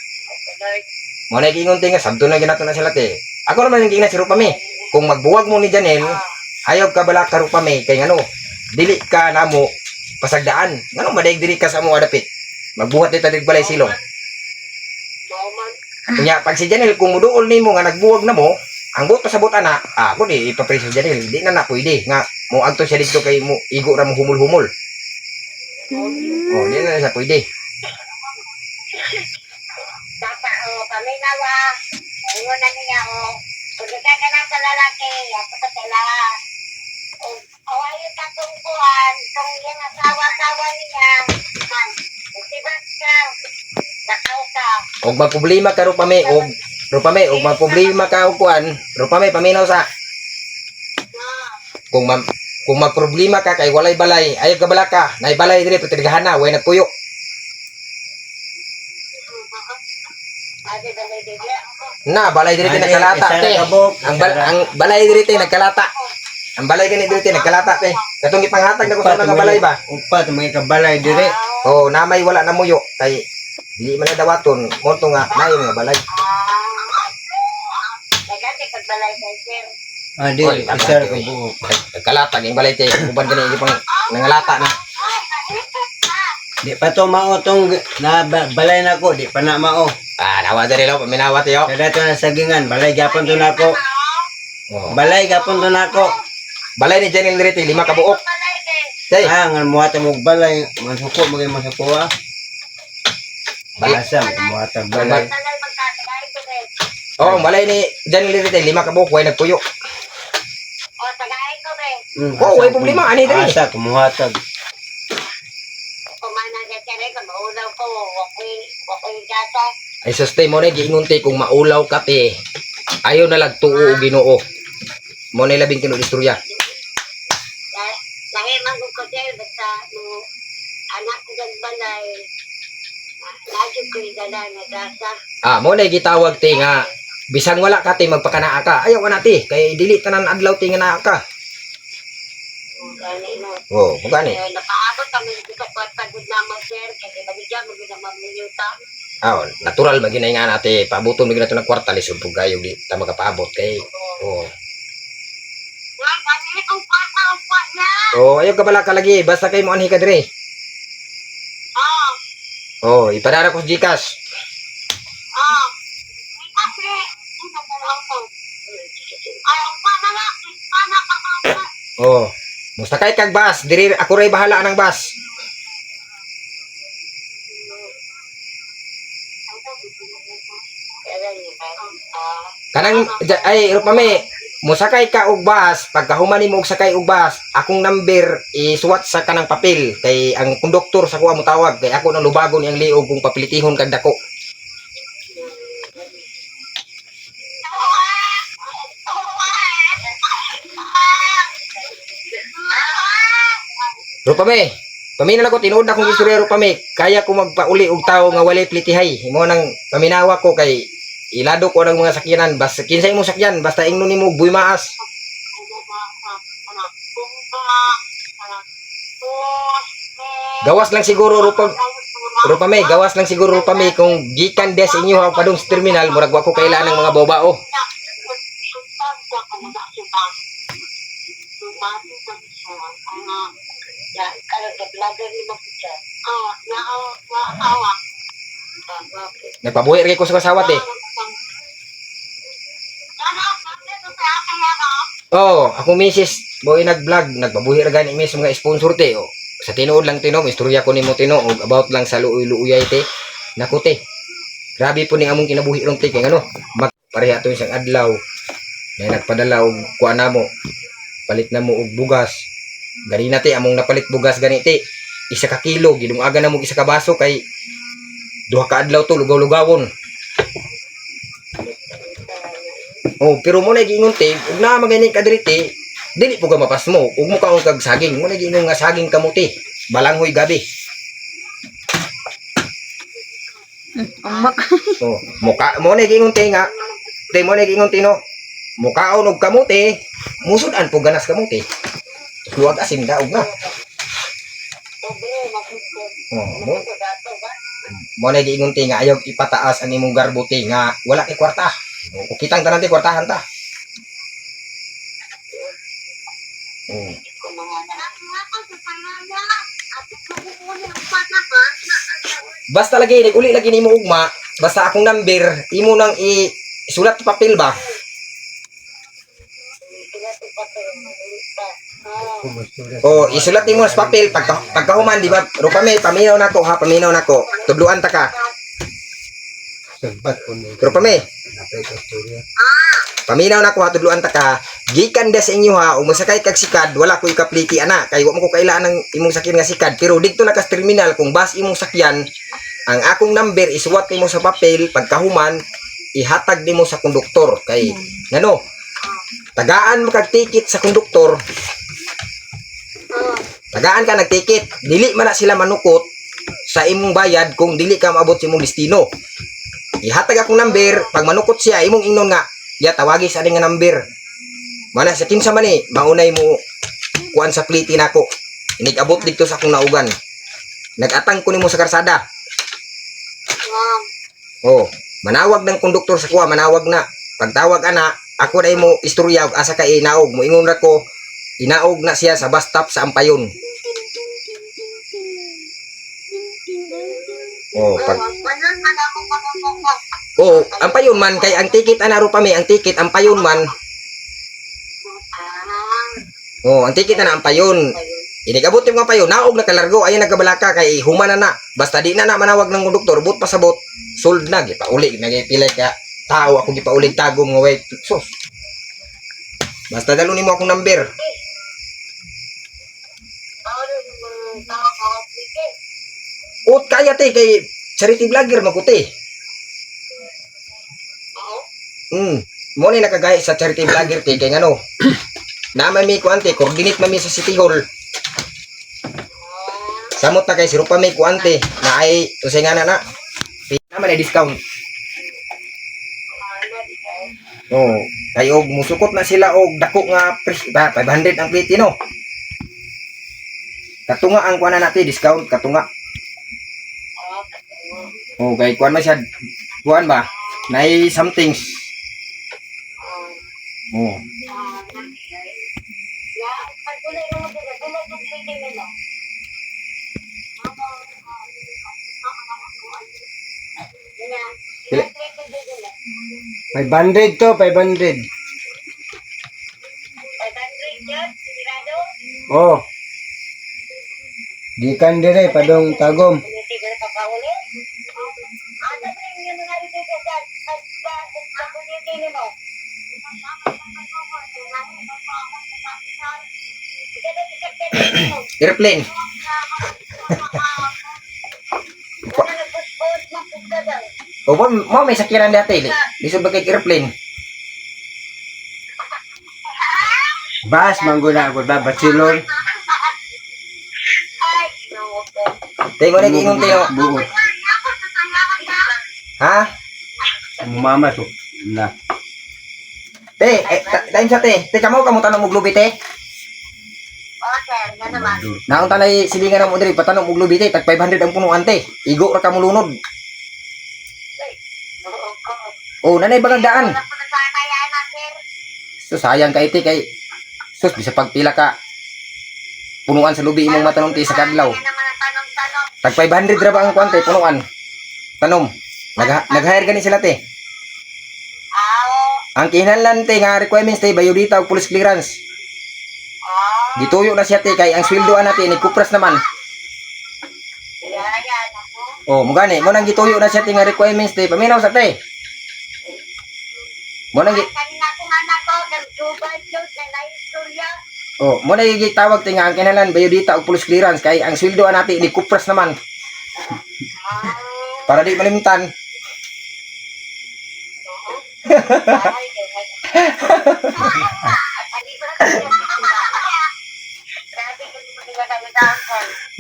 [SPEAKER 4] Lord.
[SPEAKER 1] Mo na giingon tinga sabto na ginato na sila te. Ako naman yung giingna si Rupame. Kung magbuwag mo ni Janel, ayaw ka bala ka Rupame kay ngano. Dili ka namo pasagdaan. Ngano madaig diri ka sa mo adapit. Magbuhat dito dig balay silong.
[SPEAKER 4] Bauman.
[SPEAKER 1] Kunya pag si Janel kung muduol nimo nga nagbuwag na mo, ang buot pasabot ana, ako di ipapreso Janel, di na pwede nga mo agto siya dito kay mo igo ra mo humul-humul. Oh, di na siya pwede.
[SPEAKER 4] Dapat, paminawa. Ngayon na niya, kung di ka na sa lalaki, yato ka sila. O ayun ka tungkuhan, kung yan asawa-asawa niya, usibas ka, nakaw ka.
[SPEAKER 1] Og magproblema ka Rupame og magproblema ka og kuan, Rupame paminaw sa kung magproblema ka kay walay balay, ayaw ka bala ka, nay balay diri patirgahan na, way nagpuyo.
[SPEAKER 4] Ate, balay bigla.
[SPEAKER 1] Na balay diri
[SPEAKER 2] Ani,
[SPEAKER 1] nagkalata
[SPEAKER 2] isa na
[SPEAKER 1] te.
[SPEAKER 2] kabog.
[SPEAKER 1] Ang balay diri nagkalata. Ang balay gani diri nagkalata te. Katong ipanghatag na ko sa mga balay ba?
[SPEAKER 2] Upat, mga kabalay dire.
[SPEAKER 1] Oh, namay wala na muyo kay dili man na dawaton, mo to nga nay mga balay.
[SPEAKER 4] Nagati pag balay kay sir.
[SPEAKER 2] Di,
[SPEAKER 1] Oy,
[SPEAKER 2] isa
[SPEAKER 1] tama,
[SPEAKER 2] ka
[SPEAKER 1] oy.
[SPEAKER 2] buo.
[SPEAKER 1] Nagkalata yung balay te. Uban gani ipang nangalata na.
[SPEAKER 2] Di pa to mao tong na balay na ko, di pa na mao.
[SPEAKER 1] Nawa diri lo, paminawa te yo.
[SPEAKER 2] Kada to na sagingan, balay gapon to nako.
[SPEAKER 1] Oh.
[SPEAKER 2] Balay gapon to nako.
[SPEAKER 1] Balay ni Janel diri te 5 ka buok.
[SPEAKER 4] Balay kay.
[SPEAKER 1] Tay,
[SPEAKER 2] Ngan muhat mo balay, masuko magay masuko ah. Balasa muhat balay.
[SPEAKER 4] Balay magkakay ko kay.
[SPEAKER 1] oh, ang balay ni Janel diri te 5 ka buok, way nagpuyo.
[SPEAKER 4] O, tagay ko kay.
[SPEAKER 1] Oh, way problema ani diri.
[SPEAKER 2] Asa kumuhatag.
[SPEAKER 4] Kumanan ka kere, kung maulaw ko, wakoy gata.
[SPEAKER 1] Ay sustain mo na giingon te kung maulaw ka te. Ayaw na lagtuo o Ginoo. Mo na labing tinud istorya.
[SPEAKER 4] Lahi man ko sir, basta mo anak ko dyan balay. Lagi ko igala na gasa.
[SPEAKER 1] Mo na gitawag te nga bisang wala ka te magpakanaa ka. Ayaw na te kay dili tanan adlaw te nga naa ka.
[SPEAKER 4] Gani mo.
[SPEAKER 1] Oh, mugani.
[SPEAKER 4] Napaabot kami sa pagpagod naman sir, kasi babigyan mo gina mamunyuta.
[SPEAKER 1] Natural maginay nga nate paaboton mi ginato ng kwarta lisod pug gayo di ta makapaabot kay. Oh.
[SPEAKER 4] Wala, kasi itong pata ang pat niya.
[SPEAKER 1] Oh, ayaw ka bala ka lagi basta kay mo anhi ka dire.
[SPEAKER 4] Oh,
[SPEAKER 1] Oh, ipadara ko sa Gcash.
[SPEAKER 4] oh. Kasi, ito po lang po. Ay, ang panalaki, panakakapa.
[SPEAKER 1] Oh. Mustakay kag bus, diri ako ray bahala ng bus. Kanang ay Rupame, musakay ka og bus, pagkahuman nimo og sakay og bus, akong number isuwat sa kanang papel kay ang konduktor sa kuha mo tawag kay ako nang lubagon iyang liog kung papilitihon kag dako. Rupame, paminaw ako tinuod na kong istorya Rupame. Kaya ko magpauli og tao nga walay plitihay. Imo nang paminawa ko kay ilado ko ng mga sakyanan. Basta kinsay imong sakyan, basta ingnon nimo buy maas. Gawas lang siguro Rupame, gawas lang siguro Rupame kung gikan des inyo ha padung sa terminal murag wa ko kailangan ng mga bobao. Nagpabuhi rin ko sa kasawat eh. Oh, ako misis, boy nag-vlog, nagpabuhi ra gani mis mga sponsor te. Oh. Sa tinuod lang tinom, istorya ko nimo tino og about lang sa luuy-luuyay te. Naku te. Grabe po ni among kinabuhi ron te kay ano, pareha to isang adlaw. Na nagpadala og kuan namo. Palit na mo og bugas. Gani na te among napalit bugas gani te. 1 ka kilo, gidungagan na mo 1 ka baso kay 2 ka adlaw to lugaw-lugawon. Oh, pero mo na giingon te, ug na magani ka diri te, dili po ka mapas mo, ug mo kaon kag saging, mo na giingon nga saging kamuti, balanghoy gabi.
[SPEAKER 3] Umak.
[SPEAKER 1] Oh, muka mo na giingon te nga, te mo na giingon tino, mukaon og kamuti, musudan po ganas kamuti. Luwag asin daog na. Oh, mo na giingon te nga ayaw ipataas ang imong garbo te nga wala kay kwarta. O kitang tanan ti kwartahan ta. Oh. Basta lagi uli lagi nimo ugma, basta akong number, imo nang isulat sa papel ba? Oh, isulat nimo sa papel pagkahuman di ba? Rupame, paminaw nako ha, paminaw nako. Tudluan ta ka.
[SPEAKER 2] Sempat ko ni.
[SPEAKER 1] Rupame,
[SPEAKER 2] Napay ko istorya.
[SPEAKER 1] paminaw nako ha, tudluan ta ka. Gikan des inyo ha, ug masakay kag sikad, wala ko ikapliti ana, kay wa mo ko kailangan ng imong sakyan nga sikad, pero didto na ka sa terminal kung bus imong sakyan, ang akong number isuwat nimo sa papel pagkahuman, ihatag nimo sa konduktor kay ngano? Tagaan mo kag ticket sa konduktor. Tagaan ka nagticket, dili man na sila manukot sa imong bayad kung dili ka maabot sa imong destino. Ihatag akong number, pag manukot siya, imong ingnon nga, ya tawagi sa aning nga number. Mana sa kinsa man eh, maunay mo kuan sa pliti nako. Inig-abot dito sa akong naugan. Nag-atang ko nimo sa karsada. Oh, manawag ng konduktor sa kuha, manawag na. Pagtawag ana, ako na mo istorya og asa ka inaog, mo ingon ra ko, inaog na siya sa bus stop sa Ampayon. Oh, pag oh, Ampayon man kay ang ticket ana Rupame, ang ticket Ampayon man. Oh, ang ticket na Ampayon. Inigabot yung Ampayon, naog na kalargo, ayan nagabalaka kay human na. Basta di na manawag ng konduktor, but pasabot, sold na gipauli, nagipilay ka tao ako gipaulig tagom nga wait. Sus. Basta dalo nimo akong number. Ut kaya te kay charity vlogger makuti. Mo ni nakagaya sa charity vlogger te kay ngano. Naman mi kuante, coordinate mami sa City Hall. Samot na kay si Rupame kuante na ay usay nga na. Naman ay discount. Oh, kay og musukot na sila og dako nga 500 ang plate no. Katunga ang kuana natin discount katunga. Oh, kay kuan man siya kuan ba? Nay somethings. Oh. Pila?
[SPEAKER 2] 500 to, 500. Oh. Gikan dire padong tagom.
[SPEAKER 1] Airplane. O mo may sakiran dati. Lisod ba kay airplane?
[SPEAKER 2] Bas mangguna ako ba bachelor.
[SPEAKER 1] Te, mo na giingon te, no?
[SPEAKER 2] Buot.
[SPEAKER 1] Ha?
[SPEAKER 2] Mama so. Na.
[SPEAKER 1] Te, time sa te. Te, kamo tanong mo glubi, te.
[SPEAKER 4] Oh, sir, nga naman.
[SPEAKER 1] Naon tanay silingan mo diri patanong mo glubi, te. Tag 500 ang punuan, te. Igo ra ka mo lunod.
[SPEAKER 4] Oo ko.
[SPEAKER 1] Oh, nanay bagang daan.
[SPEAKER 4] Wala ko na sana yan, sir.
[SPEAKER 1] So, sayang ka, te, kay... Sus, bisa pagpila ka. Punuan sa lubi imong matanong, te, sa kadlaw.
[SPEAKER 4] Yan naman ang tanong-tanong.
[SPEAKER 1] Tag 500 ra ba ang kwante, punuan? Tanom. Nag-hire gani sila, te.
[SPEAKER 4] Oo.
[SPEAKER 1] Ang kinahanglan, te, nga requirements, te, bayodita o police clearance.
[SPEAKER 4] Oo.
[SPEAKER 1] Gituyo na siya, te, kay ang sweldoan natin, kupras naman.
[SPEAKER 4] Yan, ako.
[SPEAKER 1] Oh, mo gani, mo nang gituyo na siya, te, nga requirements, te. Paminaw sa, te. Mo nang
[SPEAKER 4] Kanina kong anak ko, nag-jubal yun, na na-istorya.
[SPEAKER 1] Oh, mo na gitawag, te, nga ang kinahanglan bayodita o police clearance, kay ang sweldoan natin, kupras naman. Para di malimtan.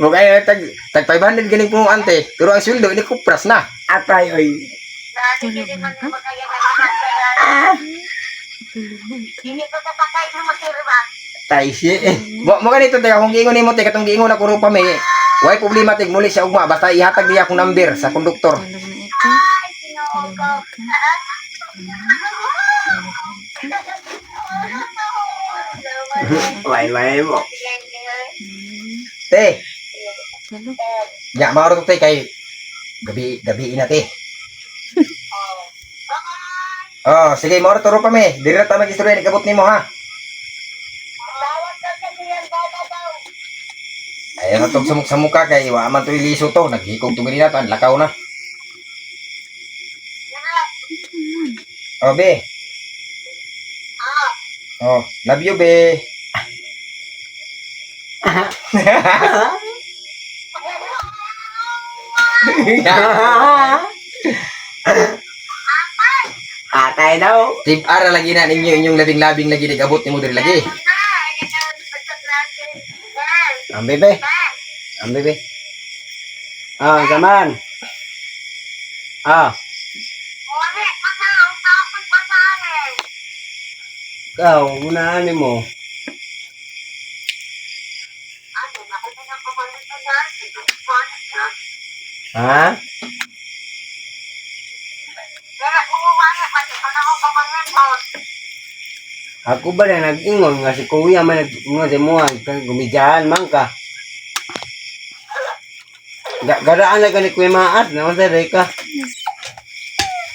[SPEAKER 1] Mo kaya tag 500 ganing punuan, te. Pero ang sweldo, kupras na.
[SPEAKER 2] Atay oy.
[SPEAKER 4] Hindi ko kapakay na magkirma.
[SPEAKER 2] Tay si.
[SPEAKER 1] Mo ganito, te, kung giingon nimo, te, katong giingon ako ro pa may. Way problema, te, muli siya ugma basta ihatag niya akong number sa konduktor.
[SPEAKER 3] Tulog na ito.
[SPEAKER 4] Ay, sinuog ko.
[SPEAKER 2] Way mo.
[SPEAKER 1] Te,
[SPEAKER 3] Tulog.
[SPEAKER 1] ya mauro to, te, kay gabi na, te. Oh, sige, mauro turo pa me. Diri ra ta mag-istorya ni kabot nimo, ha.
[SPEAKER 4] Bawat ka sa diyan, bala daw.
[SPEAKER 1] Ay, ano tong sumuk sa muka kay wa man to iliso to, naghikog to ganina to, lakaw na. Oh, be. Oh, love you, be.
[SPEAKER 2] Atay daw.
[SPEAKER 1] Tip ara lagi na ninyo inyong labing-labing lagi nagabot nimo diri lagi.
[SPEAKER 2] Ang bebe. Ang bebe. Ah, gaman. Ah, ikaw, unaan mo. Ha? Ako ba na nag-ingon nga si kuya man nag-ingon sa mga gumidyahan man ka. Garaan na ka ni Kuya Maat, naman sa Reka.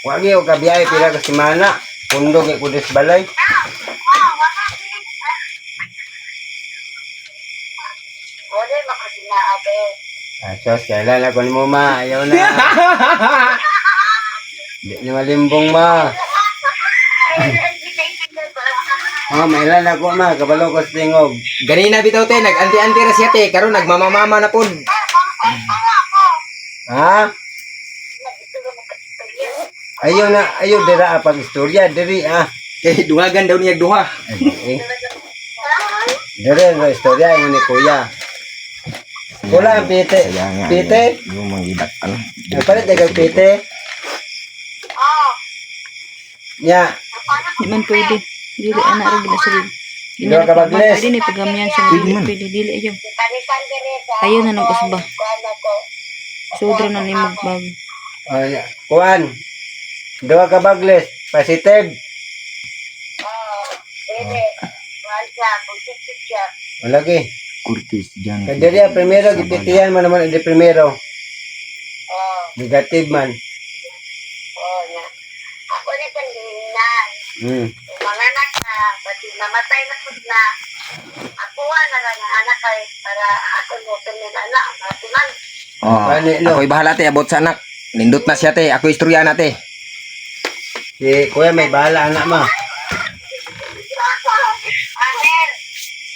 [SPEAKER 2] Wagi o kabiyahe pila ka simana. Pundog ni Kudes Balay. Asos, kailan ako ni mo ma, ayaw na. Di ni malimbong ma. Mailan ako ma, kabalo ko sa tingog.
[SPEAKER 1] Ganina bitaw, te, nag-anti-anti ra siya, te, karon nagmamamama na pud.
[SPEAKER 2] Ha? Ayaw na, ayaw dira pag istorya, diri
[SPEAKER 1] Kay dungagan daw niya duha.
[SPEAKER 2] Eh, diri ang istorya yung ni kuya. Wala ang pite. Pite?
[SPEAKER 1] Yung mangidak ano.
[SPEAKER 2] Nagpalit na kag pite. Nya,
[SPEAKER 3] Di man pwede. Dili anak ra gina sabi.
[SPEAKER 2] Dili ka bagles.
[SPEAKER 3] Pwede ni pagamiyan siya dili pwede dili ayo. Ayaw na ng usba. Sudra na ni magbag.
[SPEAKER 2] kuan. Dua ka bagles, positive. Malagi.
[SPEAKER 1] Kurtis diyan.
[SPEAKER 2] Kaya diri ang primero, gipitihan mo naman hindi primero. Negative man.
[SPEAKER 4] Ako na kandinan. Mga anak na, pati namatay na po na. Ako na lang ang anak ay para ako mo pinilala ang atunan.
[SPEAKER 1] Oh, ako'y bahala, te, abot sa anak. Nindot na siya, te. Ako istorya na, te.
[SPEAKER 2] Si kuya may bahala anak mo.
[SPEAKER 4] Amen.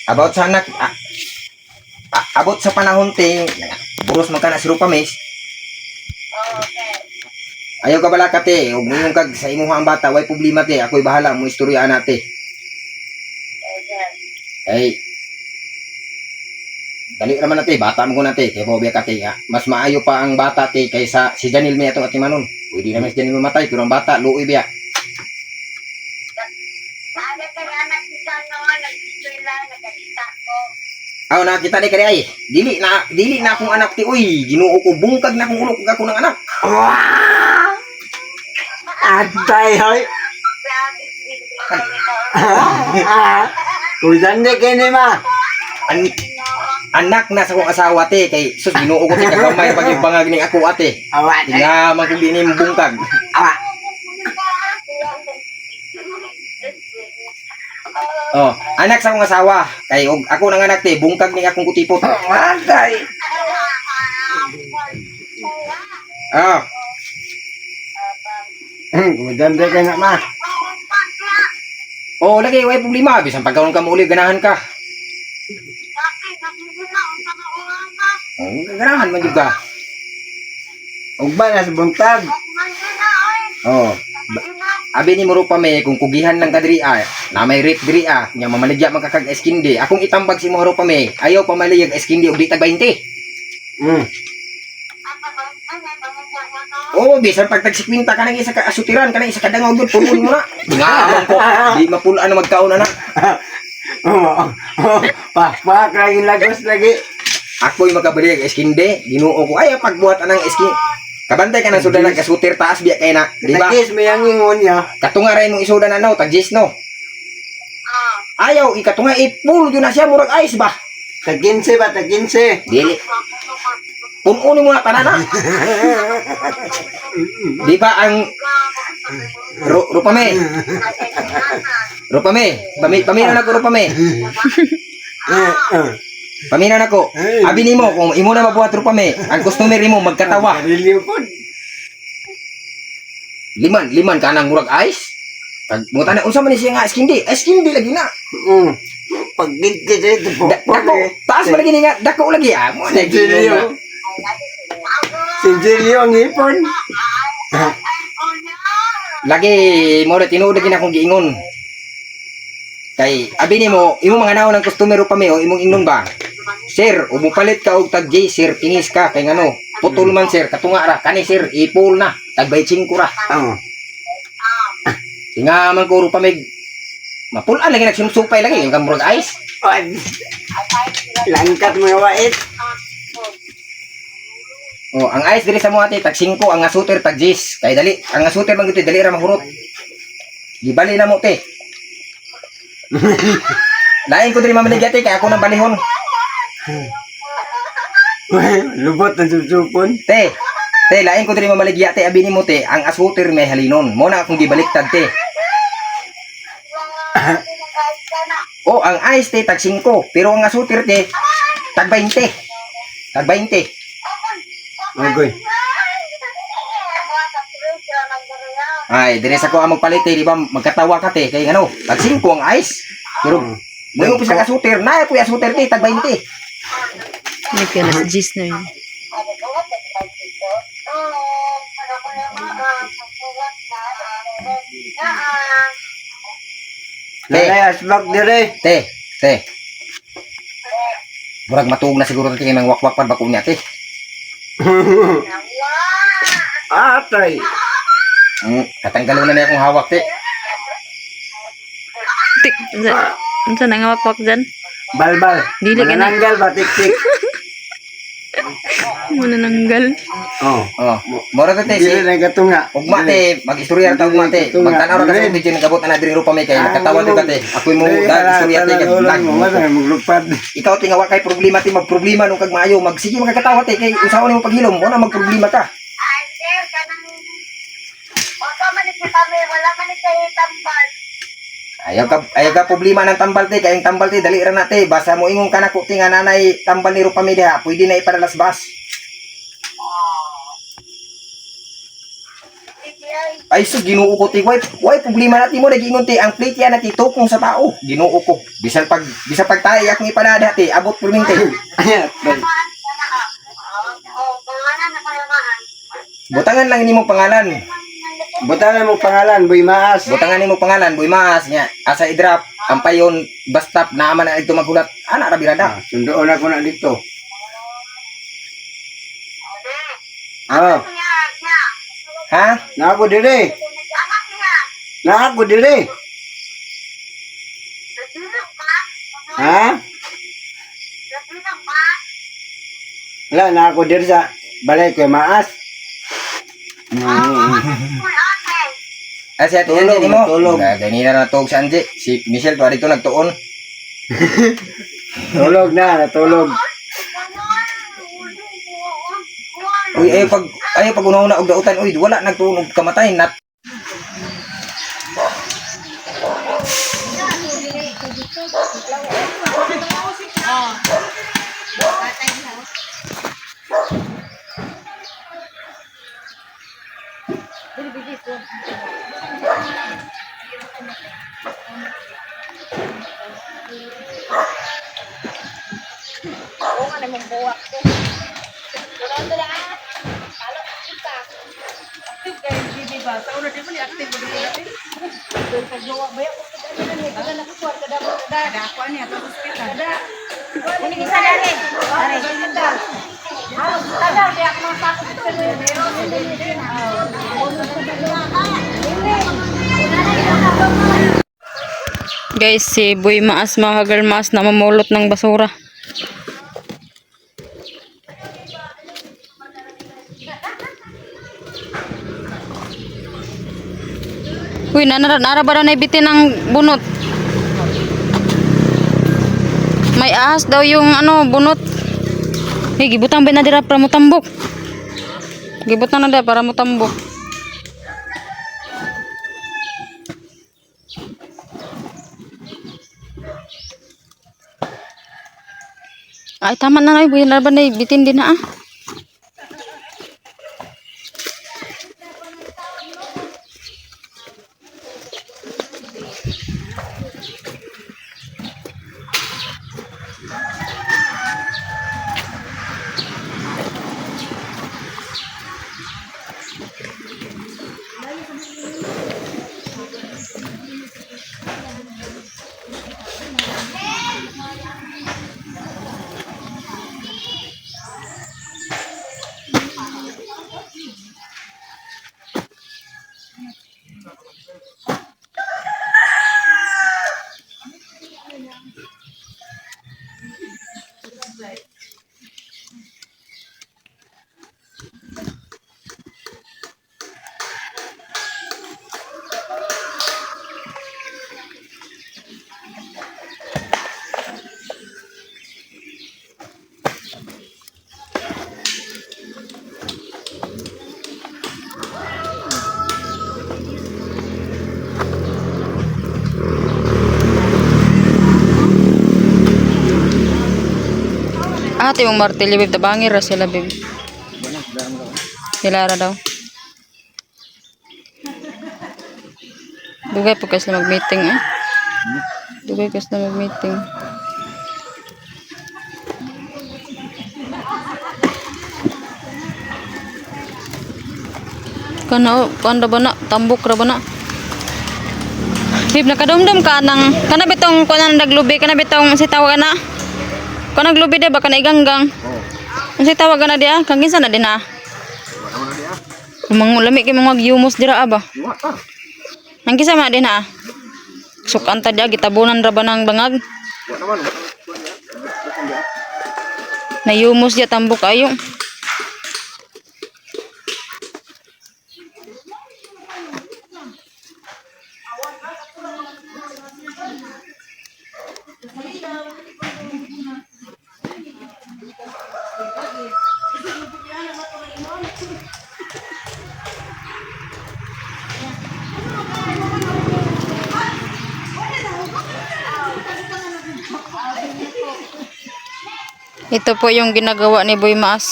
[SPEAKER 1] About sa anak, abot sa panahon, te, buros man ka na si Rupamis.
[SPEAKER 4] Okay.
[SPEAKER 1] Ayaw ka bala ka, te. Huwag mo yung kag sa imuha ang bata. Way problema, te. Ako'y bahala. Mo istorya na, te.
[SPEAKER 4] Okay.
[SPEAKER 1] Ay, dali raman na te, bata mo ko na te, kay Bobby ka te, ha? Mas maayo pa ang bata te, kaysa si Janil may atong atimanon. Pwede naman si Janil mamatay, pero ang bata, luoy biya.
[SPEAKER 4] Sabi ka nga nakita noon, nag-istorya, nagkakita ko.
[SPEAKER 1] Aw, nakita ni kani ay. Dili na akong anak ti, uy. Ginoo ko, bungkag na akong ulo kag ako ng anak.
[SPEAKER 2] Atay, hoy.
[SPEAKER 4] Grabe, sinigil
[SPEAKER 2] Kusan de kini ma.
[SPEAKER 1] Anak na sa kong asawa te, kay sus ginoo ko ti kagamay pag yung bangag ning ako ate.
[SPEAKER 2] Awa,
[SPEAKER 1] Tingaman kong dinim bungkag.
[SPEAKER 2] awa.
[SPEAKER 1] Oh, anak sa akong asawa. Kay og ako nang anak te, bungkag ning akong kutipot.
[SPEAKER 2] Atay.
[SPEAKER 1] Oh,
[SPEAKER 2] Kusan de kini ma.
[SPEAKER 1] oh lagi way problema bisan pagkaon ka mo uli ganahan ka. Oh, ganahan man jud ka.
[SPEAKER 2] Ug ba na sa buntag.
[SPEAKER 1] Oh. Abi ni Muro pa may kung kugihan lang ka diri na may rip diri nya mamaligya man ka kag eskinde. Akong itambag si Muro pa may ayaw pa maligya eskinde og di tag 20. Oh, bisan pag tag 50 ka nang isa ka asutiran ka nang isa ka dangaw gyud punon mo na. Dingaman ko. Di mapulaan na magkaon na.
[SPEAKER 2] Oh. Pa kay lagos lagi.
[SPEAKER 1] Ako'y makabali og eskinde, Ginoo ko ay pagbuhat anang eskinde. Kabantay ka ng sudan ng kasutir taas biya kay na, di ba?
[SPEAKER 2] Nakis may ang ingon niya.
[SPEAKER 1] Katunga rin mong isudan na no, tag 10 no. Ayaw ikatunga ipul yun na siya murag ice ba?
[SPEAKER 2] Tag 15 ba, tag 15.
[SPEAKER 1] Dili. Pununin mo na tanan na. Di ba ang Rupame? Rupame, pamina na ko Rupame. Pamina na ko. Abi nimo kung imo na mabuhat Rupame, ang customer mo magkatawa.
[SPEAKER 2] Kariliw po.
[SPEAKER 1] Liman ka nang murag ice. Pag mo tanan unsa man ni siya nga eskindi? Eskindi lagi na.
[SPEAKER 2] Pag gid-gid ito po.
[SPEAKER 1] Dako, taas ba lagi ni nga? Dako lagi mo na
[SPEAKER 2] Sinjilyo. Sinjilyo ang ipon.
[SPEAKER 1] Lagi mo na tinuod lagi na akong giingon. Kay abi nimo, imo mga naon ng customer pa mi o imong ingnon ba? Sir, umupalit ka og tag J, sir, tingis ka kay ngano? Putol man sir, katunga ra kani sir, ipul na, tag 25 ra.
[SPEAKER 2] Oh.
[SPEAKER 1] Tingaman ko ro pa mig mapulan lagi nagsinusupay lagi yung kamurag ice.
[SPEAKER 2] Langkat mo yung wait.
[SPEAKER 1] Oh, ang ice diri sa mo ate tag 5, ang asuter tag 10. Kay dali, ang asuter man gito dali ra mahurot. Gibali na mo te. Lain ko diri mamaligya te kay ako nang balihon.
[SPEAKER 2] Lubot na susupon.
[SPEAKER 1] Te, lain ko diri mamaligya te abi nimo te, ang asuter may halinon. Mo na akong gibaliktad te. Oh, ang ice te tag 5, pero ang asuter te tag 20. Tag 20.
[SPEAKER 2] Agoy.
[SPEAKER 1] Ay, dire sa ko ang magpalit te, di ba? Magkatawa ka te kay ano, tag 5 ang ice. Pero mo yung pisa ka asuter, na po yung asuter te tag 20.
[SPEAKER 3] May kaya sa gis na yun.
[SPEAKER 2] Lalay asbak dire.
[SPEAKER 1] Te. Murag matuog na siguro te kay nang wakwak pad bako niya te.
[SPEAKER 2] Atay.
[SPEAKER 1] Katanggalon na niya akong hawak te.
[SPEAKER 3] Tik, unsa nangawakwak dyan?
[SPEAKER 2] Balbal.
[SPEAKER 3] Dili ka na.
[SPEAKER 2] Manananggal ba tik-tik?
[SPEAKER 3] Manananggal.
[SPEAKER 2] Oh.
[SPEAKER 1] Oh, mura te si
[SPEAKER 2] Dili na katunga.
[SPEAKER 1] ugma te, mag-istorya ta ugma te. Magtanaw ra ka sa video nagabot na diri rupa may kay nakatawa jud ka te. Ako'y mo istorya te kay vlog.
[SPEAKER 2] maglupad.
[SPEAKER 1] Ikaw tingawa kay problema te, magproblema nung kag maayo, magsige magkatawa te kay usaw nimo paghilom, mo na magproblema ka.
[SPEAKER 4] Ay, sir, kanang... Wala man ni kami, wala man ni kayo tambal.
[SPEAKER 1] Ayaw ka problema ng tambal te, kay ang tambal te dali ra na te. Basta mo ingon ka na ko tinga nanay tambal ni rupa may diha, pwede na ipadalas bas. Ay sus Ginoo ko ti, why problema natin mo nagingon te, ang plate yan natin tukong sa tao. Ginoo ko. Bisan pag tayo akong ipanada te, abot pulming te. Butangan lang nimo pangalan.
[SPEAKER 2] Butangan mo pangalan, Boy Maas.
[SPEAKER 1] Butangan nimo pangalan, Boy Maas nya. Asa i-drop, ampayon, bastap naaman na ito maghulat. Ana ra birada.
[SPEAKER 2] Sundoon ako na dito. Ah,
[SPEAKER 1] Ha?
[SPEAKER 2] na ako dire.
[SPEAKER 4] Anak niya.
[SPEAKER 2] Na ako dire.
[SPEAKER 4] Nabilang ka?
[SPEAKER 2] Ha?
[SPEAKER 4] Nabilang ka?
[SPEAKER 2] Wala na ako dire sa balay ko maas.
[SPEAKER 4] Uy, ate.
[SPEAKER 1] Ah, si Ate
[SPEAKER 2] Tulog,
[SPEAKER 1] Angie mo.
[SPEAKER 2] tulog.
[SPEAKER 1] Ganina na natulog si Angie. Si Michelle to dito nagtuon.
[SPEAKER 2] Tulog na, natulog.
[SPEAKER 1] Uy, ayaw pag una-una og dautan. Uy, wala nagtuon og kamatay nat.
[SPEAKER 3] Guys, si Boy Maas mga kagarmas na mamulot ng basura. Uy, nara ba na ibitin ng bunot? May ahas daw yung ano, bunot. Hey, gibutang ba na dira para mutambok? Gibutang na dira para mutambok. Ay, tama na na. Buhay na ba na ibitin din na ah. Ate mong martilyo bib tabangir ra sila bib. Sila ra daw. Dugay po kasi mag-meeting eh. Dugay kasi na mag-meeting. Kanda ba na? Tambok ra ba na? Bib, nakadumdum ka ng kana bitong kunan naglubi kana bitong sitaw ka na. Kana naglubi de baka na iganggang. Ang sitaw ka na dia, kang kinsa na din ah. Lami kay mga yumos dira aba. Ang kinsa man din ah. Sukan ta dia gitabunan ra ba ng bangag? Na yumos dia tambok ayo. Ito po yung ginagawa ni Boy Maas.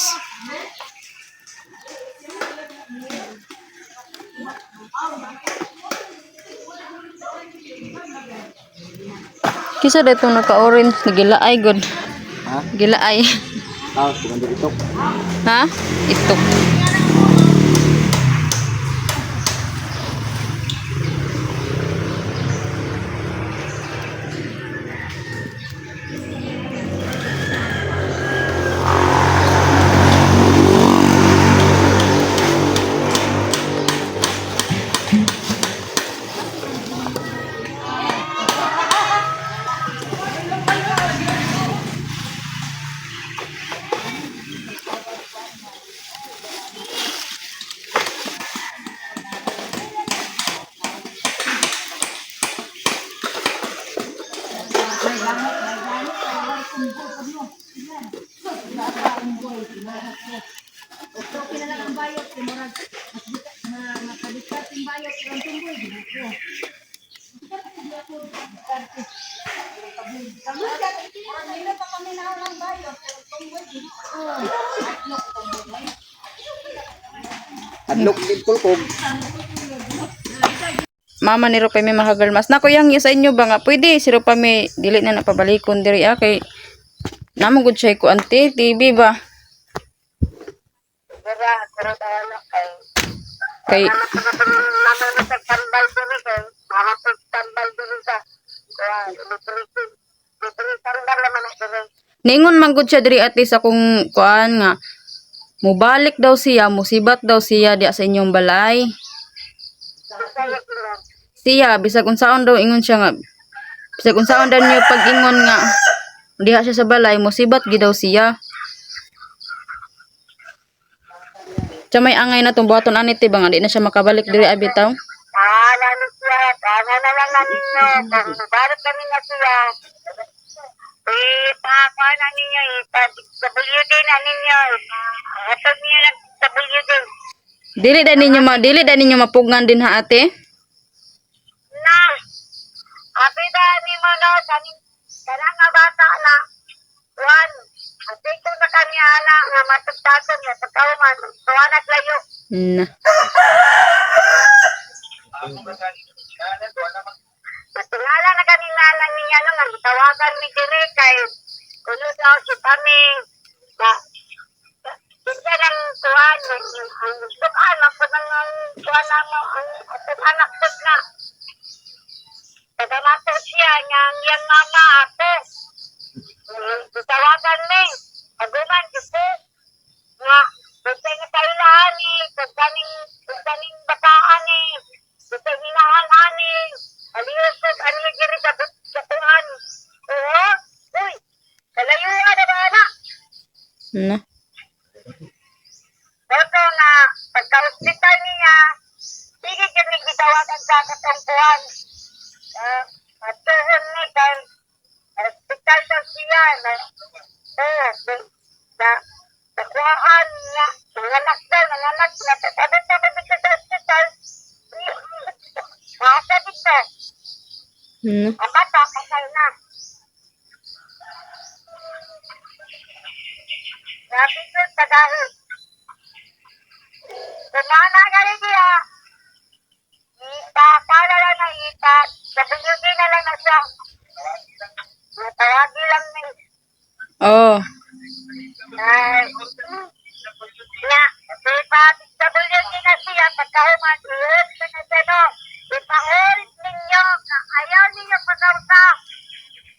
[SPEAKER 3] Kisa dito naka-orange, nagilaay good.
[SPEAKER 2] Ha?
[SPEAKER 3] Gilaay.
[SPEAKER 2] Ah, kundi ito.
[SPEAKER 3] Ha? Ito.
[SPEAKER 1] Adlok gid kulkog.
[SPEAKER 3] Mama ni Rupa may makagalmas. Nako yang sa inyo ba nga pwede si Rupa may dili na napabalikon diri kay namo gud siya ko ante TV ba.
[SPEAKER 4] Pero tayo na kayo.
[SPEAKER 3] Kay
[SPEAKER 4] Naman na sa tambal dito kay mahapit tambal dito sa libre tambal naman na dito.
[SPEAKER 3] ningon man gud siya diri at least akong kuan nga mubalik daw siya, musibat daw siya di sa inyong balay.
[SPEAKER 4] Sayang lang.
[SPEAKER 3] Siya bisag unsaon daw ingon siya nga bisag unsaon daw niyo pag-ingon nga diha siya sa balay, musibat gid daw siya. Siya may angay na tong buhaton anit ba nga di na siya makabalik diri abi taw.
[SPEAKER 4] Ano siya, tama na lang na ninyo. Kung barot kami na siya, pa na ninyo, WD na ninyo. Hatod niyo lang WD.
[SPEAKER 3] Dili da ninyo mapugngan din ha ate.
[SPEAKER 4] Na, abi ba ni mo no, kanang nga bata na, one, ate ko na kami ala, nga matagtasan niya, pagkawaman, tuwan at layo.
[SPEAKER 3] Na.
[SPEAKER 4] Matingala na kami lalang niya no, nga tawagan ni Dire kay kuno daw si kami na kita ng tuwan ang gusto ka anak ko ng tuwan na mo ang anak ko na pagkamato siya niyang mama ako tawagan ni aguman kasi nga gusto nga tayo lahan ni pagkaning bataan ni gusto hinahan ni aliyosog ano diri sa tuwan oo uy kalayuan na ba na
[SPEAKER 3] Na.
[SPEAKER 4] Oto nga, pagka-hospital niya, sige kami gitawagan sa katungkuhan. At tuhon ni, dahil hospital daw siya, nakuhaan niya, nanganak na, sabi-sabi dito sa hospital, nasa dito,
[SPEAKER 3] Na.
[SPEAKER 4] ang bata, kasal na. Sabi ko, tagahit. Kumana ka rin siya. Pala lang na ita. WD na lang na siya. Natawagi lang ni.
[SPEAKER 3] Oh.
[SPEAKER 4] Na, WD na siya. Pagkahuman, ihod ka na siya, no. Ipahold ninyo. Ayaw ninyo pagkausa.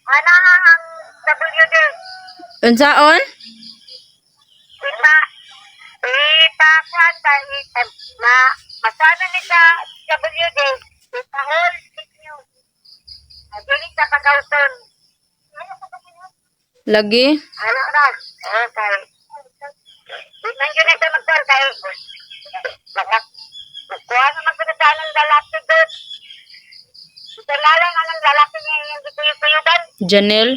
[SPEAKER 4] Ano ang WD?
[SPEAKER 3] Unsaon?
[SPEAKER 4] Ipakuan na masana ni sa WD, ipahol ninyo. Dili sa pagkauson.
[SPEAKER 3] Lagi?
[SPEAKER 4] Ano na? Okay. Tingnan yun na sa magkal kay magkuha naman ko na sa anong lalaki doon. Ito lalang anong lalaki niya yung gituyudan.
[SPEAKER 3] Janelle?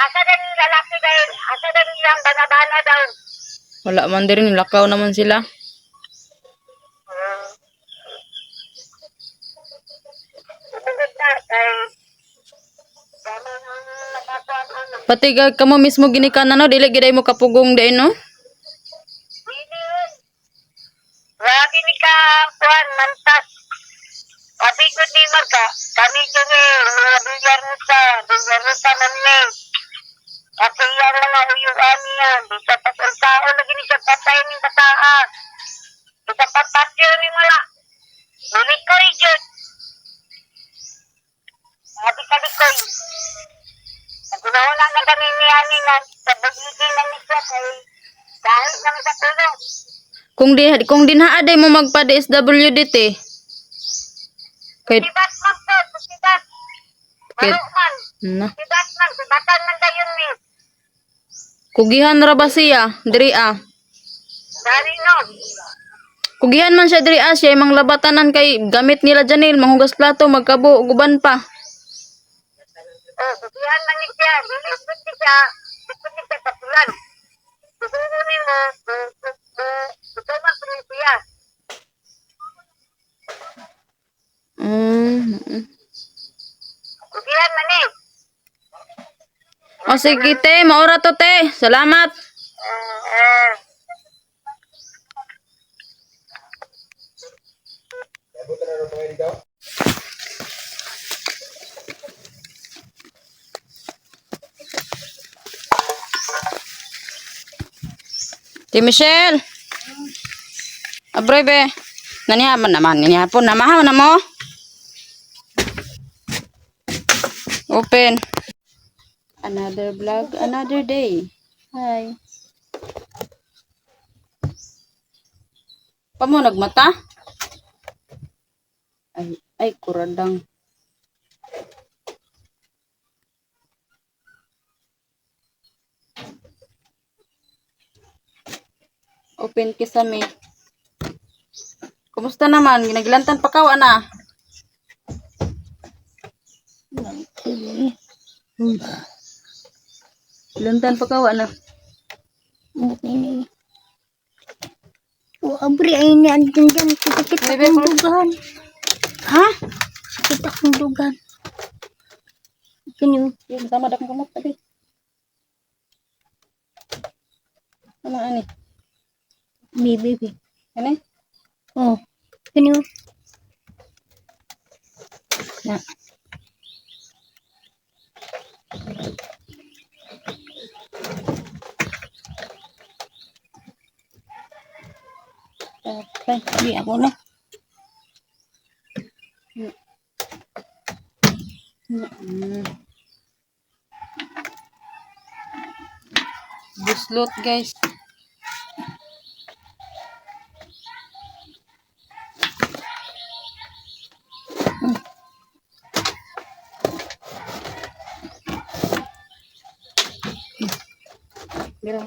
[SPEAKER 4] Asa din yung lalaki dahil, asa din yung bana-bana daw.
[SPEAKER 3] Wala man din lakaw naman sila. Pati kamo mismo ginikanan no, dili giday mo kapugong din no?
[SPEAKER 4] Lagi ni ka, Juan, mantas. Sabi ko di magka, kami kami, mga bilyar sa namin. Kasi yan mga uyuan niya, di sa patulsao, lagi ni siya patay ni bataan. Di sa patatyo ni mala. Nilikoy dyan. Sabi ka likoy. Nagulawala na kami niya na sa bagiging na niya kay dahil naman sa tulong.
[SPEAKER 3] Kung dinhaaday mo magpa DSWD te. Kay
[SPEAKER 4] Sibat man po, sibat.
[SPEAKER 3] Kit-
[SPEAKER 4] Marok man.
[SPEAKER 3] na.
[SPEAKER 4] Sibat man, sibatan man dayon ni.
[SPEAKER 3] Kugihan ra ba siya? Diri
[SPEAKER 4] Dari no.
[SPEAKER 3] Kugihan man siya diri siya imong labatanan kay gamit nila Janil manghugas plato magkabo guban pa.
[SPEAKER 4] Oh, kusihan man ni siya. Dili pwede siya. Pwede siya tapulan. Siguro ni mo, ito man po siya. Kusihan man ni.
[SPEAKER 3] O sige te, maura to te. Salamat. Ti Michelle. Abroy be. Nanihapon naman. Nanihapon na. Mahaw na mo. Open. Another vlog, another day. Hi. Pamo nagmata? Ay, kuradang. Open kisame. Kumusta naman? Ginaglantan pa ka, ana? Lantan pa ka, ana?
[SPEAKER 5] Abri ay ni andyan dyan. Kita
[SPEAKER 3] Bebe,
[SPEAKER 5] kong dugan.
[SPEAKER 3] Ha?
[SPEAKER 5] Kita kong dugan. Kanyo.
[SPEAKER 3] Sama dak kamot tadi. Ano ani?
[SPEAKER 5] Baby.
[SPEAKER 3] Ano?
[SPEAKER 5] Oh. Kanyo.
[SPEAKER 3] Na. Okay,
[SPEAKER 5] Di ako na.
[SPEAKER 3] Buslot guys. Mira.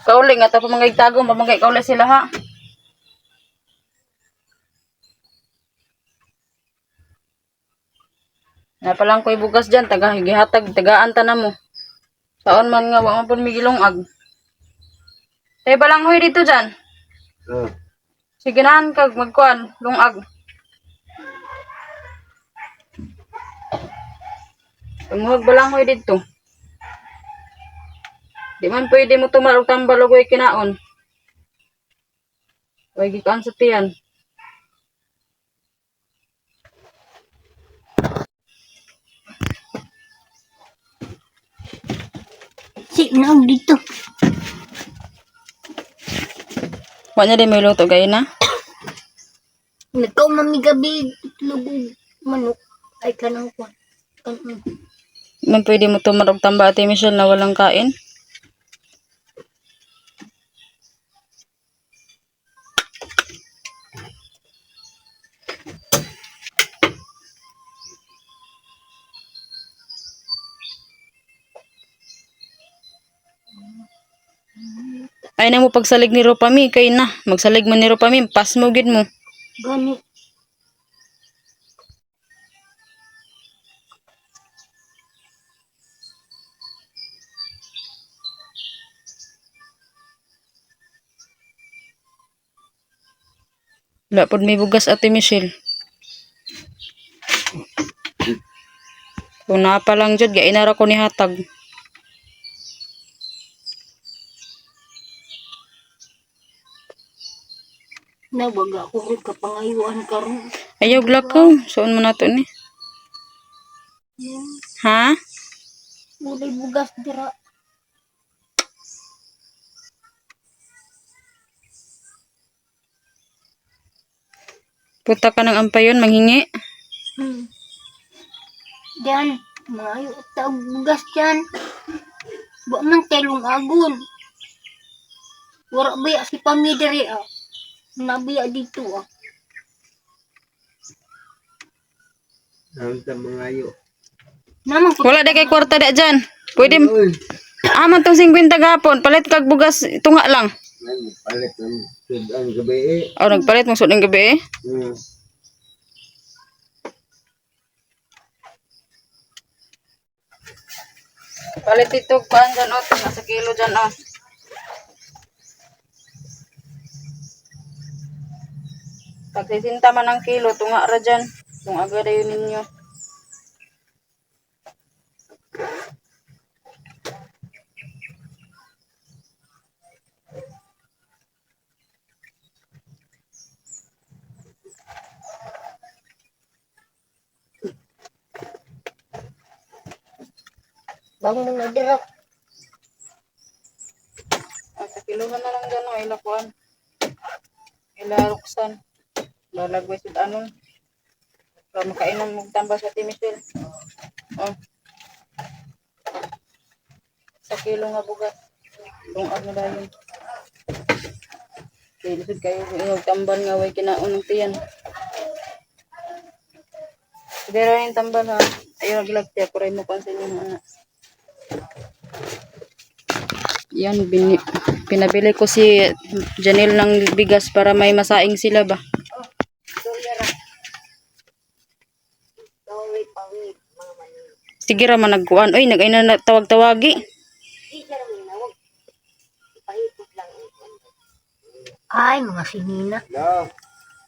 [SPEAKER 3] Kauling at ako mga itago, mamagay kaula sila ha. Na palang ko'y bugas dyan, gihatag, tagaan ta na mo. Saon man nga, wang pun migilongag. Tay balang hoy dito dyan.
[SPEAKER 2] Oh.
[SPEAKER 3] Sige nahan kag magkuan, lungag. Tumuhag balang hoy dito. Di man pwede mo tumalog tambal og kinaon. Way gikan sa tiyan.
[SPEAKER 5] Si naog dito.
[SPEAKER 3] Wa niya di may luto gay na.
[SPEAKER 5] Nagkaw mamigabi. Lugog. Manok. Ay kanang kwan. Kanang.
[SPEAKER 3] Man pwede mo tumalog tamba Ate Michelle na walang kain. Ay na mo pagsalig ni Ropami kay na magsalig man ni Ropami pas mo gid mo.
[SPEAKER 5] Gani.
[SPEAKER 3] Wala pod may bugas Ate Michelle. Kung naa pa lang jud ga inara ko ni hatag.
[SPEAKER 5] Nabaga ko rin kapangayuan karon.
[SPEAKER 3] Ayaw glakaw. Suon mo na to ni. Ha?
[SPEAKER 5] Mulay bugas dira.
[SPEAKER 3] Puta ka ng ampayon, manghingi.
[SPEAKER 5] Diyan. Maayo. Taog bugas dyan. Ba man telong agon. Wara baya si pamidari ah. Nabiya dito ah.
[SPEAKER 2] Ang tamangayo.
[SPEAKER 5] Naman ko.
[SPEAKER 3] Wala na kay kwarta da dyan. Pwede. Aman tong 50 gapon. Palit kag bugas tunga lang.
[SPEAKER 2] Palit ng sudan gabi eh.
[SPEAKER 3] Oh, nagpalit mo sud ng gabi eh.
[SPEAKER 2] Hmm.
[SPEAKER 3] Palit ito paan dyan o. Nasa kilo dyan o. Pagsisinta man ang kilo, tunga ra dyan. Kung agad yun ninyo.
[SPEAKER 5] Bang mga dirok.
[SPEAKER 3] Sa kiluhan na lang dyan o. Ilakuan. Ilaruksan. Lalagway sa anon. Para makainom magtamba sa Timisil. Oh. Sa kilo nga bugas. Kung ano dahil. Kaya lisod kayo kung inyong tambal nga way kinaon ng tiyan. Pero yung tambal ha. Ayaw naglagti. Ako rin mo pansin yung anak. Yan. Pinabili ko si Janelle ng bigas para may masaing sila ba. Sige raman nagkuhan. Uy, nag-ay na tawag-tawagi.
[SPEAKER 5] Ay, mga sinina.
[SPEAKER 2] No.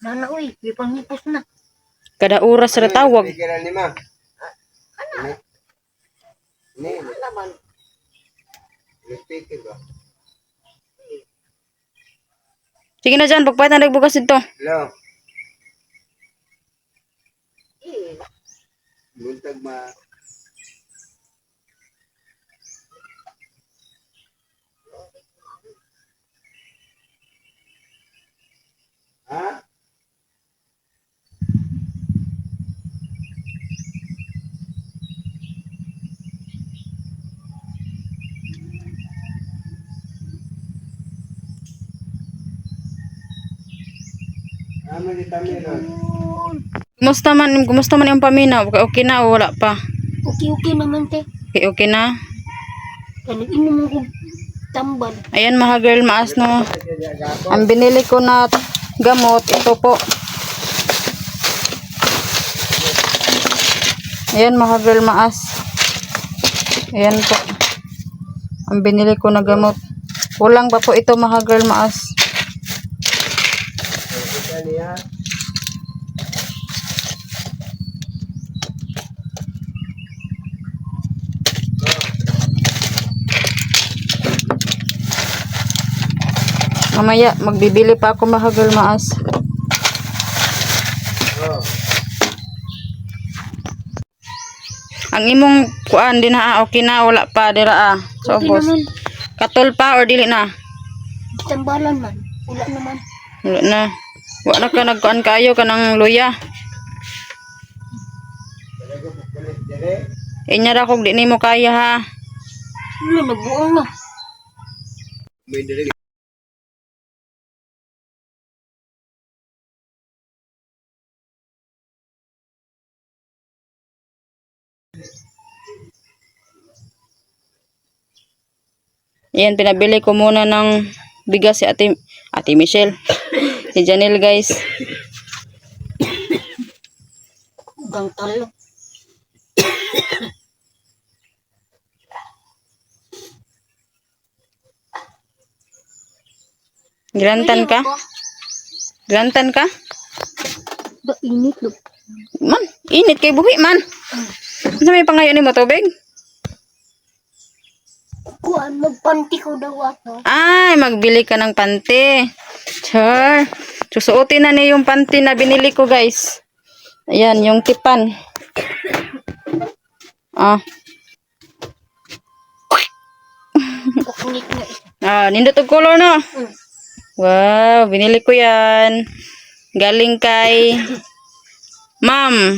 [SPEAKER 5] Nana, uy, may panghipos na.
[SPEAKER 3] Kada oras ra tawag.
[SPEAKER 2] Sige na lima. Ni.
[SPEAKER 4] Naman.
[SPEAKER 2] Speaker ba?
[SPEAKER 3] Sige na dyan, pagpahit na nagbukas ito.
[SPEAKER 2] Hello. Buntag ma. Ha? Ano di kami ron?
[SPEAKER 3] Kumusta man yung pamina? Okay, okay na o wala pa?
[SPEAKER 5] Okay naman, te.
[SPEAKER 3] Okay, okay na.
[SPEAKER 5] Kaya inom ko tambal.
[SPEAKER 3] Ayan mga girl, maas no. Ang binili ko na gamot, ito po. Ayan mga girl, maas. Ayan po. Ang binili ko na gamot. Kulang pa po ito mga girl, maas. Mamaya, magbibili pa ako mga girl, maas. Ang imong kuan din ha, okay na, wala pa, dira So,
[SPEAKER 5] Okay
[SPEAKER 3] boss.
[SPEAKER 5] naman.
[SPEAKER 3] Katol pa or dili na?
[SPEAKER 5] Tambalan man. Wala naman.
[SPEAKER 3] Wala na. Wala ka nagkuan kayo ka ng luya. Inya ra kung di nimo kaya ha.
[SPEAKER 5] Wala, nagbuong na.
[SPEAKER 2] May diri.
[SPEAKER 3] Yan, pinabili ko muna ng bigas si Ate Michelle. Si Janelle, guys.
[SPEAKER 5] Ugang talo.
[SPEAKER 3] Grantan ka? Grantan ka?
[SPEAKER 5] Ba, init, look.
[SPEAKER 3] Man, init kay buhi man. Ano may pangayon ni mo tubig?
[SPEAKER 5] Kuan, magpanti ko daw ako.
[SPEAKER 3] Ay, magbili ka ng panty. Char. Susuotin na niya yung panty na binili ko, guys. Ayan, yung tipan.
[SPEAKER 5] Init na isa.
[SPEAKER 3] Nindot og color no?
[SPEAKER 5] Mm.
[SPEAKER 3] Wow, binili ko yan. Galing kay Ma'am.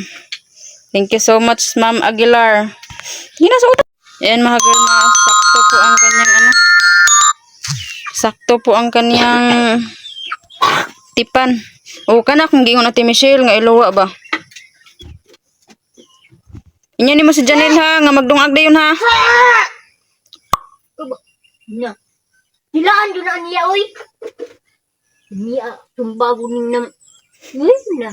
[SPEAKER 3] Thank you so much, Ma'am Aguilar. Ginasuot. Ayan mga girl, sakto po ang kanyang sakto po ang kanyang tipan. O kana kung gingon Ate Michelle nga iluwa ba. Inya ni mo si Janelle ha, nga magdungag dayon ha.
[SPEAKER 5] Na. Nilaan doon na niya, uy. Niya, tumbago ning nang... Ngayon na.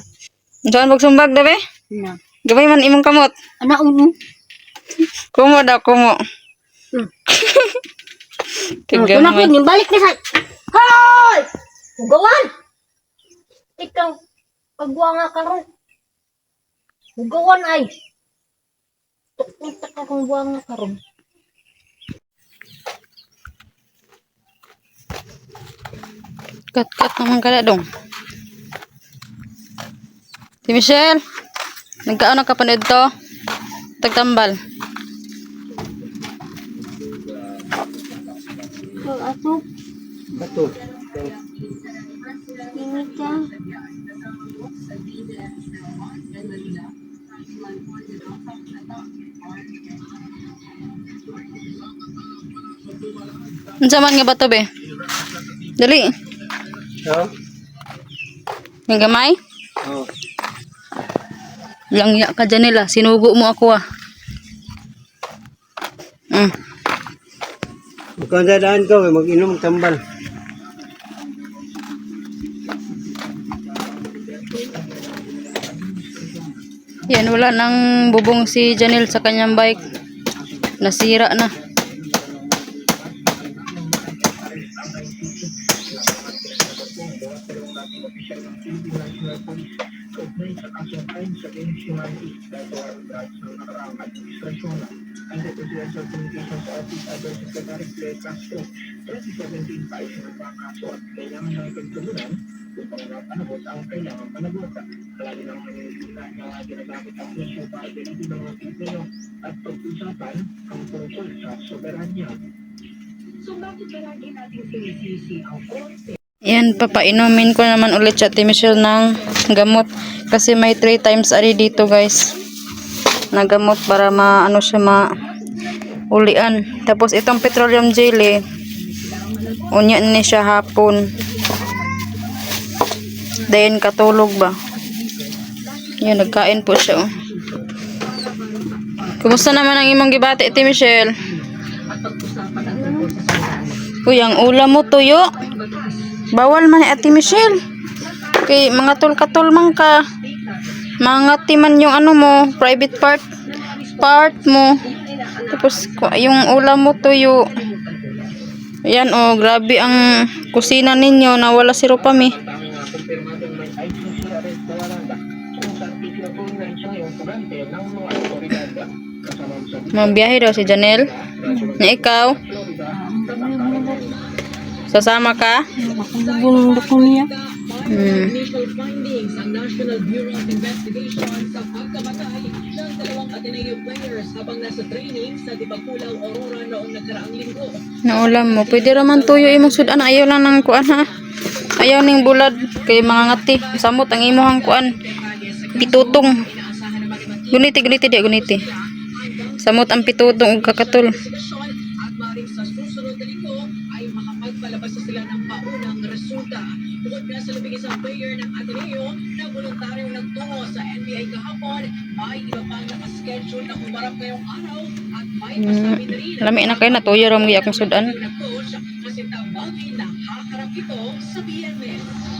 [SPEAKER 3] Diyan magsumbag dabe?
[SPEAKER 5] Na.
[SPEAKER 3] Gabay man imong kamot.
[SPEAKER 5] Anak uno.
[SPEAKER 3] Kumo daw, kumo.
[SPEAKER 5] Hmm.
[SPEAKER 3] Tigam
[SPEAKER 5] Tunakod,
[SPEAKER 3] mo.
[SPEAKER 5] balik na sa... Hoy! Hugawan! Ikaw, pagwa nga karon. Hugawan ay. Tukita ka kung buwa nga karon.
[SPEAKER 3] Kat naman ka na dong. Si Michelle, nagkaon ka pa nito? Tagtambal.
[SPEAKER 5] Oh, ato,
[SPEAKER 2] Bato.
[SPEAKER 5] tingin ka.
[SPEAKER 3] Unsa man nga ba to be? Dali.
[SPEAKER 2] So?
[SPEAKER 3] Yung gamay?
[SPEAKER 2] Oh.
[SPEAKER 3] Langya ka dyan nila. Sinugo mo ako ah.
[SPEAKER 2] Kung dadaan ka, mag-inom tambal.
[SPEAKER 3] Yan, wala nang bubong si Janelle sa kanyang bike. Nasira na. Yan, papainumin ko naman ulit siya, Ate Michelle, ng gamot. Kasi may 3 times a day dito, guys. Na gamot para maano siya ulian. Tapos itong petroleum jelly, unya ni siya hapon. Then katulog ba? Yan, nagkain po siya. Oh. Kumusta naman ang imong gibati, Ate Michelle? Uy, ang ulam mo tuyo. Bawal man ni Ate Michelle. Kay mga tul-katul man ka. Mga timan yung ano mo, private part mo. Tapos yung ulam mo tuyo. Ayan oh, grabe ang kusina ninyo, nawala si Rupami. Mabiyahe daw si Janelle. Na ikaw? Sasama ka?
[SPEAKER 5] Bulong ko niya.
[SPEAKER 6] Initial findings ang National Bureau of Investigation sa pagkamatay ng 2 Ateneo players habang nasa training sa Dipakulaw, Aurora noong nagkaraang linggo.
[SPEAKER 3] Naulam mo. Pwede raman tuyo imong sudan. Ayaw lang ng kuan ha. Ayaw ning bulad. Kay mga ngati. Samot ang imuhang kuan. Pitutong. Guniti di. Guniti. Samot ang pitutong ug kakatul.
[SPEAKER 6] At maring sa susunod na linggo ay makapagpalabas na sila ng paunang resulta. Bukod nga sa labing isang player ng Ateneo na voluntaryong nagtungo sa NBA kahapon, may iba pang nakaschedule na humarap ngayong araw at may pasabi na rin
[SPEAKER 3] Lami na kayo na tuyo ram gi akong sudan.
[SPEAKER 6] ng coach na si Tambagi na haharap ito sa BNS.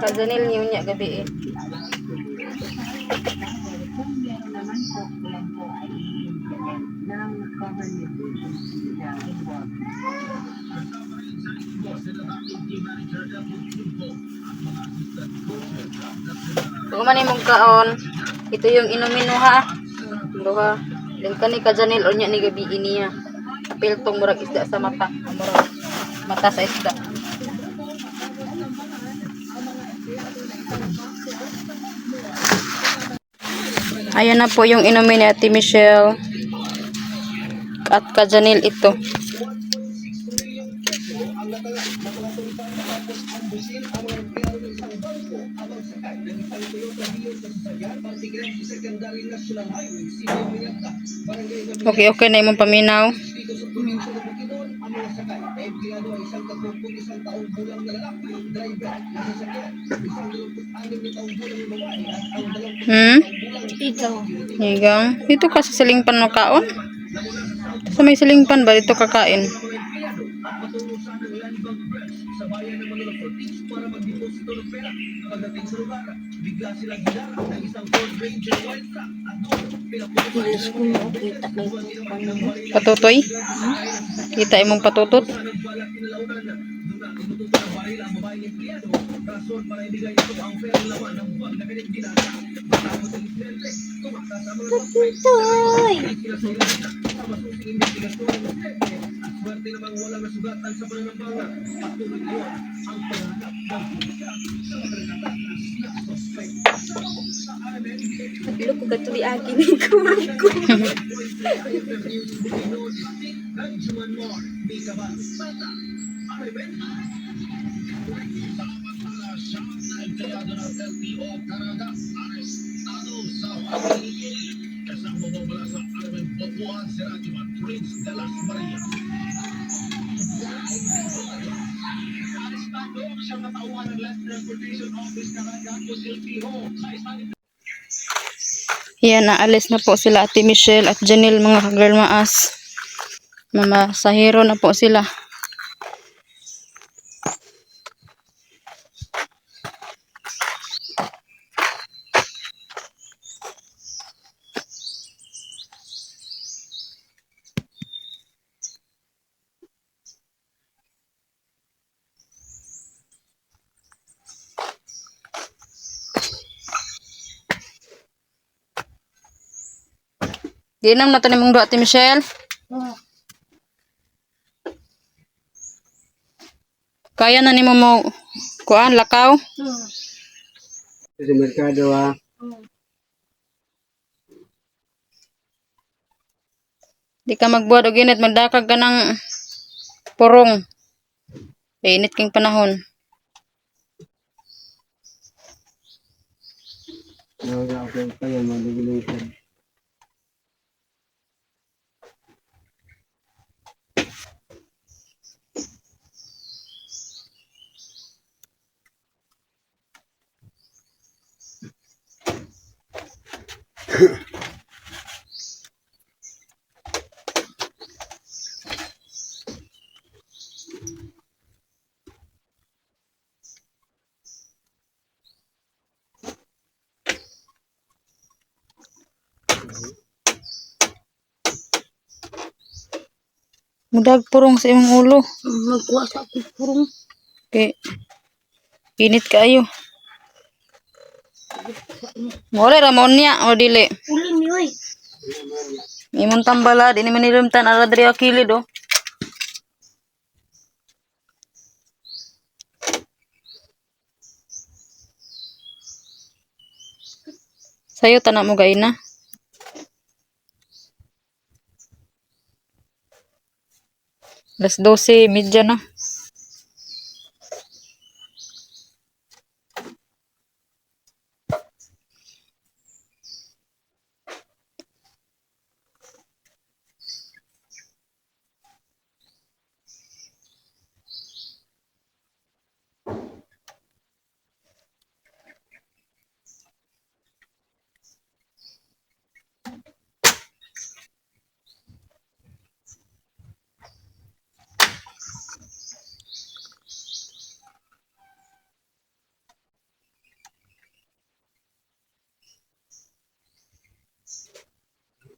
[SPEAKER 3] Kajanil niyo niya gabi eh. Kung man imong kaon, ito yung inumin mo ha. Duha. Then kani kajanil o niya ni gabi niya. Piltong murag isda sa mata. Murag mata sa isda. Ayan na po yung inumin ni Ate Michelle. At kajanil ito. Okay, okay na imong paminaw.
[SPEAKER 5] Ikaw.
[SPEAKER 3] Higang. Dito ka sa silingpan mo kaon? Sa may silingpan ba dito kakain?
[SPEAKER 5] Bilis ko mo. Kita na ito.
[SPEAKER 3] Patutoy? Kita imong patutot?
[SPEAKER 5] Toy! Paglo ko gato di akin ni kurang ko.
[SPEAKER 3] Yan, naalis na po sila Ate Michelle at Janelle mga ka-girl maas. Mamasahero na po sila. Ginam na to ni mong do Ate Michelle. Kaya na ni mo kuan lakaw.
[SPEAKER 2] Sa merkado ha.
[SPEAKER 3] Di ka magbuhat og init, magdakag ka ng purong. Init king panahon.
[SPEAKER 2] Nakaka-apply pa yan, mga regulation.
[SPEAKER 3] Mudag purong sa imong ulo.
[SPEAKER 5] Magkuha sa ako purong.
[SPEAKER 3] Okay. Init kaayo. Mole ramon niya o dili.
[SPEAKER 5] Ulin ni oy.
[SPEAKER 3] Imong tambala di ni manilumtan ara diri akili do. Sayo tanak mo gaina. Alas 12:30 na.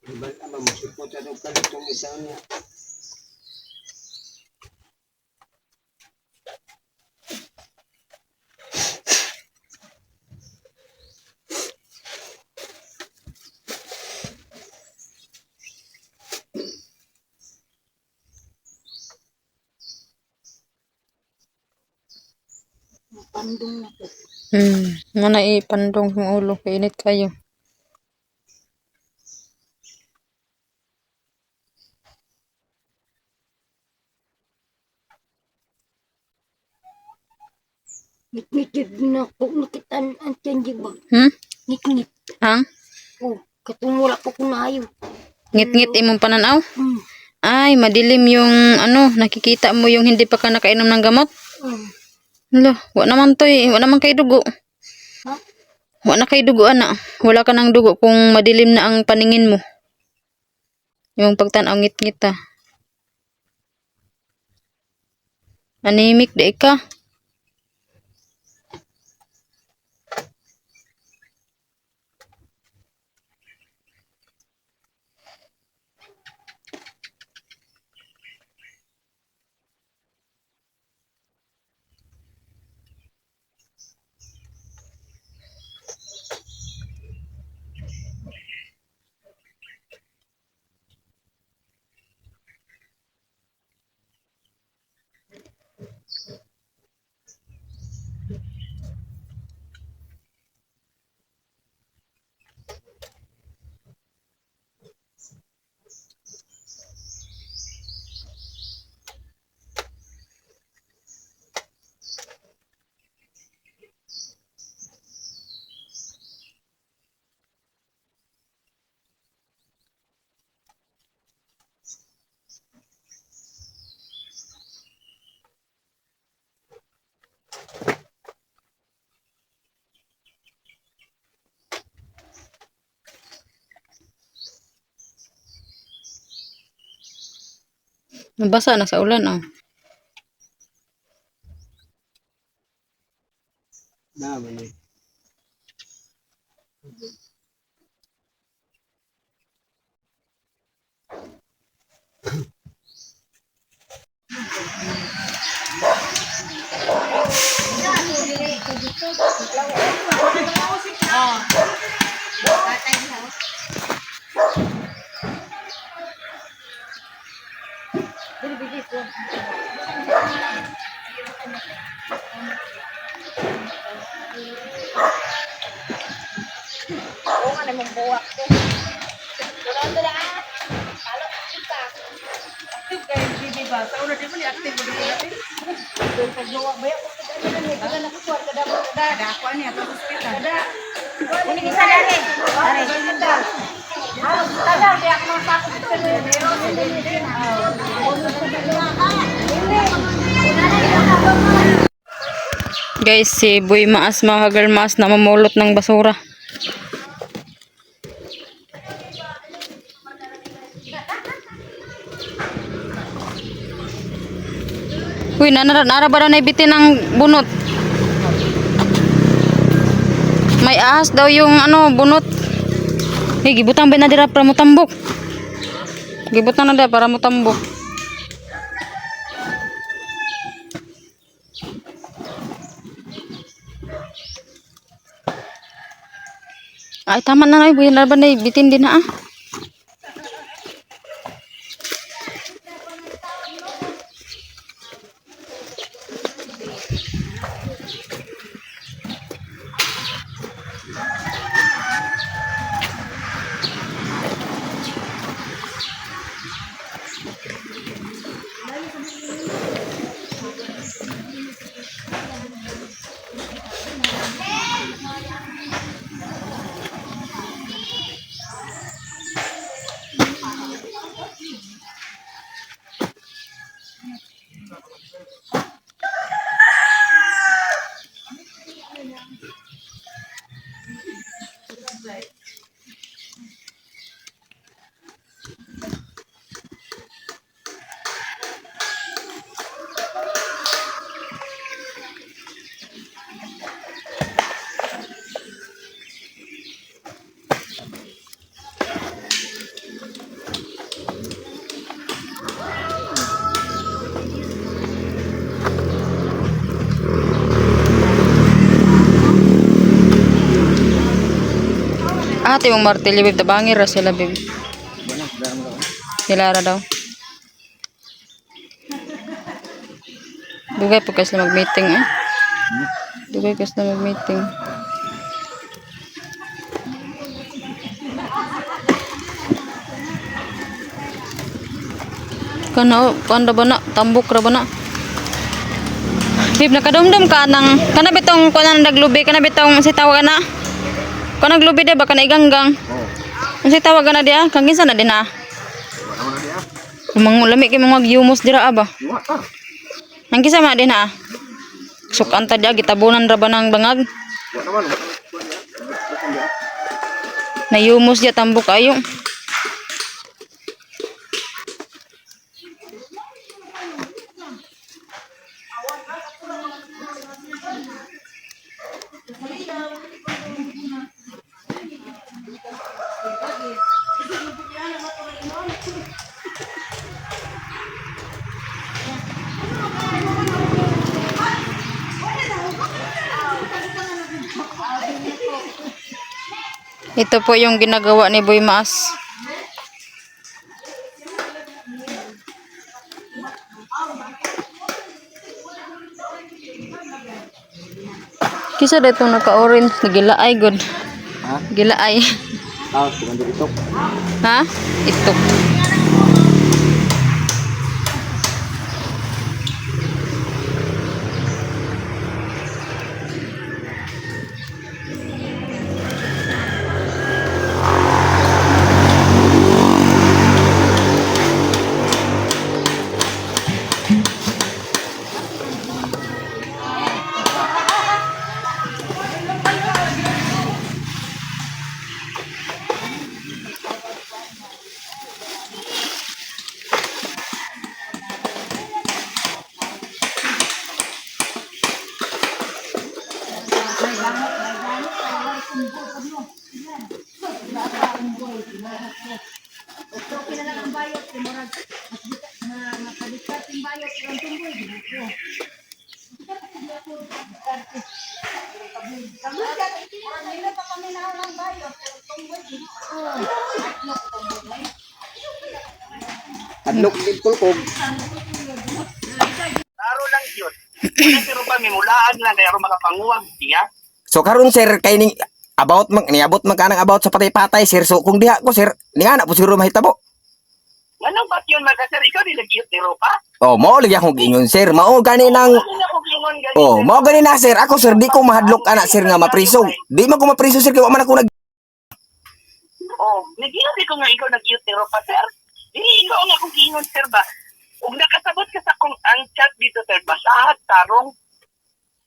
[SPEAKER 2] Iba naman, masipot na daw kalitong isa niya.
[SPEAKER 5] Pandong na ko.
[SPEAKER 3] Muna ipandong yung ulo. Kainit kayo.
[SPEAKER 5] Ngit-ngit na ko nakitaan ang tiyanjig ba. Ngit-ngit.
[SPEAKER 3] Ang?
[SPEAKER 5] Oh, katong wala po kunayo.
[SPEAKER 3] Ngit-ngit imong pananaw?
[SPEAKER 5] Mm.
[SPEAKER 3] Ay, madilim yung nakikita mo yung hindi pa ka nakainom ng gamot?
[SPEAKER 5] Mm.
[SPEAKER 3] Hala, wala naman to eh. Wala naman kay dugo.
[SPEAKER 5] Ha?
[SPEAKER 3] Wala kay dugo, ana. Wala ka ng dugo kung madilim na ang paningin mo. Yung pagtanaw ngit-ngit ah. Anemic di ka. Nabasa na sa ulan ah.
[SPEAKER 2] Naman eh.
[SPEAKER 3] Guys, si Boy Maas mga kagalmaas na mamulot ng basura. Uy, nara ba daw naibitin ng bunot? May ahas daw yung bunot. Gibutang ba na dira para mutambok? Gibutang na dira para mutambok. Ay, tama na na. Buyan na ba na bitin din na ah. Ate mong martilyo bib tabangir ra sila bib. Sila ra daw. Dugay po kasi mag-meeting eh. Dugay kasi mag-meeting. Kana kanda ba na tambok ra ba na? Bib nakadumdum ka nang kana bitong kuan naglubi kana bitong si tawag na. Kung naglubi de baka naiganggang. Ang si tawag na dia kang kinsa na din ah. Kumang lami kay mga yumos dira ba. Ang kinsa man din ah. Sukan ta dia gitabunan ra ba ng bangag. Nayumos dia tambok ayo. Ito po yung ginagawa ni Boy Maas. Kisa dito naka-orange, nagilaay good.
[SPEAKER 1] Ha?
[SPEAKER 3] Gilaay.
[SPEAKER 1] Sigando ito.
[SPEAKER 3] Ha? Ito.
[SPEAKER 1] Adlok din kulkog.
[SPEAKER 7] Laro lang yun. Wala pero pa mimulaan lang kaya makapanguwag siya.
[SPEAKER 1] So karon sir kay ning about niabot man kanang about sa patay-patay sir. So kung diha ko sir, ni ana po siguro mahitabo.
[SPEAKER 7] Anong ba't yun sir? Ikaw din nag-cute ni Ropa?
[SPEAKER 1] Oh, mao lagi akong gingon sir. Mao gani nang
[SPEAKER 7] Ano na kung lingon ganyan?
[SPEAKER 1] oh, mao gani na sir. Ako sir di ko mahadlok ana sir nga mapriso. Di man ko mapriso sir kay wa man ako nag
[SPEAKER 7] Oh, nagiyari ko nga ikaw nag-cute ni Ropa sir. Hindi ikaw nga kung lingon sir ba? Kung nakasabot ka sa kung ang chat dito sir, basahat tarong.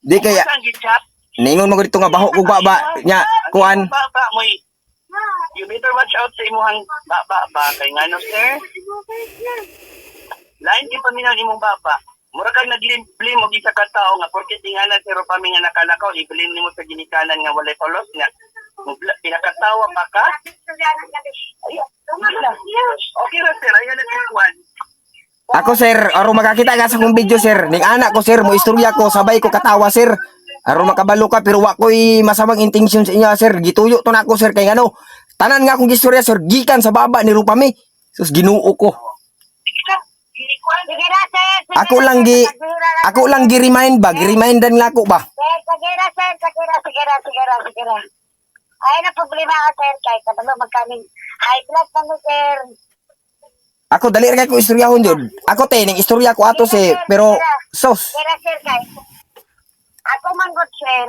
[SPEAKER 1] di kaya
[SPEAKER 7] Kung saan chat?
[SPEAKER 1] ningon mo dito nga baho ko ba nya kuan.
[SPEAKER 7] Baba mo you better watch out sa imuhang baba kay ngano sir. Lain di paminaw imong baba. Mura kang nag-blame og isa ka tao nga porket tinganan si Ropa mi nga nakalakaw, i-blame nimo sa ginikanan nga walay polos nga. Pinakatawa pa ka? Okay ra sir, ayan na one.
[SPEAKER 1] Ako sir, aron makakita ka sa kong video sir. Ning anak ko sir, mo istorya ko sabay ko katawa sir. Aron makabalo ka pero wa ko'y masamang intensyon sa inyo sir. Gituyo to nako sir kay ano. Tanan nga akong gistorya sir gikan sa baba ni Rupami. Sus Ginoo ko.
[SPEAKER 4] Sige na, sir. Sige
[SPEAKER 1] Ako
[SPEAKER 4] na,
[SPEAKER 1] lang
[SPEAKER 4] sir.
[SPEAKER 1] gi
[SPEAKER 4] Pagbihira na,
[SPEAKER 1] ako
[SPEAKER 4] sir.
[SPEAKER 1] lang gi-remind ba, gi-remindan nga ako ba.
[SPEAKER 4] Sir, sige na, sir. Sige na, sige na, sige na, sige na. Ay, na problema ka, sir. Kahit kabalo magkaming high blood na mo, sir.
[SPEAKER 1] Ako dali ra kay ko istoryahon jud. Ako te ning istorya ko ato si pero sos.
[SPEAKER 4] Sige na, sir, kahit. Ako manggot, sir.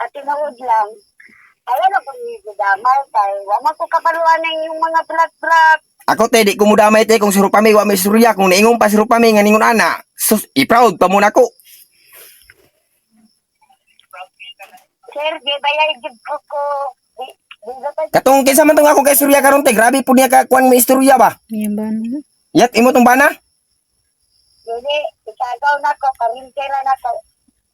[SPEAKER 4] At tinuod lang. Ayaw na kung damay, kay wala ko kapaluan ng yung mga blood.
[SPEAKER 1] Ako te di ko mudamay te kung si Rupami wa may istorya kung naingon pa si Rupami nga ningon ana. Sus i-proud pa mo nako.
[SPEAKER 4] Sir, di ba yung gibro ko?
[SPEAKER 1] Katong kinsa man tong ako kay istorya karon te grabe pud niya ka kuan may istorya ba.
[SPEAKER 3] Yan ba na?
[SPEAKER 1] Yat imo tong bana?
[SPEAKER 4] Dili, ikagaw na ko, karintera na ko.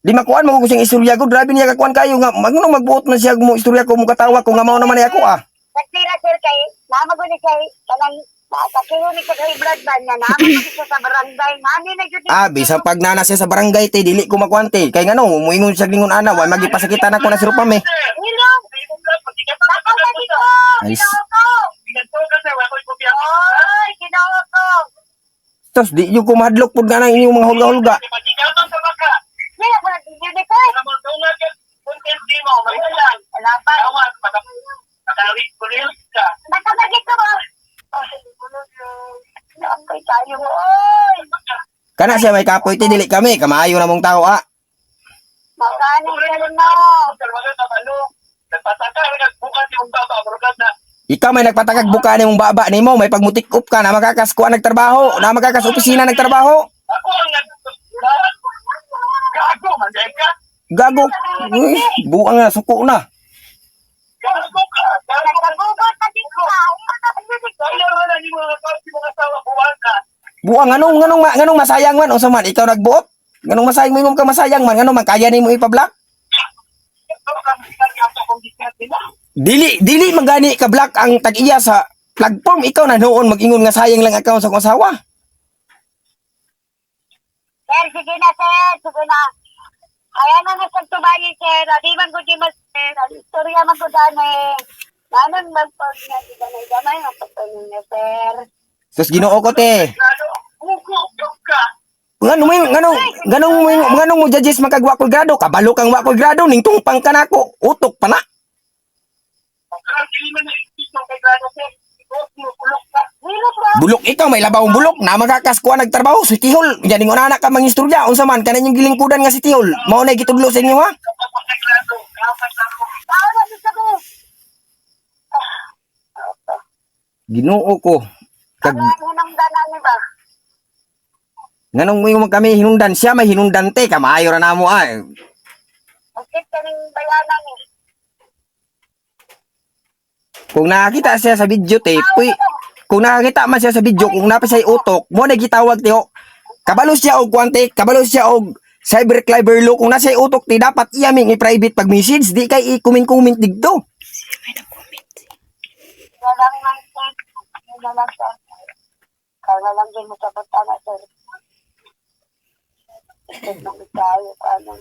[SPEAKER 1] Di makuan mo ko siyang istorya ko grabe niya ka kuan kayo nga magno magbuot man siya mo istorya ko mo katawa ko nga mao naman ay ako ah.
[SPEAKER 4] Nagtira, sir, kay, namago ni kay, kanang, nakakiho ni kay blood ban niya, namago ni siya sa barangay, ngani na yun.
[SPEAKER 1] Ah, bisang pag nana siya sa barangay te dili ko makuante kay ngano muingon siya lingon ana wa magipasakitan ako na si Rupami.
[SPEAKER 4] Nilo, bakaw na dito,
[SPEAKER 1] Nice.
[SPEAKER 4] ginawa ko. Oy, ginawa ko.
[SPEAKER 1] Tos di yu ko mahadlok pud nga inyong mga hulga-hulga.
[SPEAKER 4] Nila ko nag-video ni ko. Nakabagit ko ba? Nakapay tayo mo, oy.
[SPEAKER 1] Kana siya may kapoy te dili kami kamaayo na mong tao ah.
[SPEAKER 4] Magkano ka rin na.
[SPEAKER 1] Ikaw may nagpatakag buka ni mong baba nimo may pagmutik up ka na makakaskuan nagtrabaho na makakas opisina nagtrabaho. Gago. Uy, buang na suko na.
[SPEAKER 4] Nagkagugot na din ko.
[SPEAKER 1] Buang nganong masayang man unsa man ikaw nagbuot? Nganong masayang mo imong ka masayang man nganong man kaya nimo ipablock? Dili magani ka block ang tag-iya sa platform ikaw na noon mag-ingon nga sayang lang account sa akong asawa.
[SPEAKER 4] Sir, sige na, sir. Sige na. Kaya na nagtagtubayi, sir. Di man ko di mas, sir. Istorya man ko dani. Nanon man po niya. Di ba na gamay ang pagtanong niya, sir.
[SPEAKER 1] Sus Ginoo ko te. Nganong mo judges makagwa ko grado kabalo kang wa ko grado ning tungpang ka nako utok pa na. Bulok ikaw may labawong bulok na magakaskuha nagtrabaho si Tihol. Yan ingon anak ka mang istorya unsa man kanan yung gilingkudan nga si Tihol. Mao na gitudlo sa inyo ha.
[SPEAKER 4] Tao na di sabi.
[SPEAKER 1] Ginoo ko. Kag
[SPEAKER 4] Ang hinangdanan ni ba?
[SPEAKER 1] nganong mo kami hinungdan siya may hinungdan te kamaayo ra namo ay.
[SPEAKER 4] Bakit kaning bayanan ni?
[SPEAKER 1] Kung nakakita siya sa video te, kung nakakita man siya sa video kung napa siya utok, mo na gitawag tiyo. Kabalo siya og kwante, kabalo siya og cyberclever lo kung nasa utok ti dapat iyaming i-private pag message di kay i-comment digdo.
[SPEAKER 4] Walang nang sir. Walang sir. Kaya na lang din mo sa butana, sir. Ito nang tayo, paano?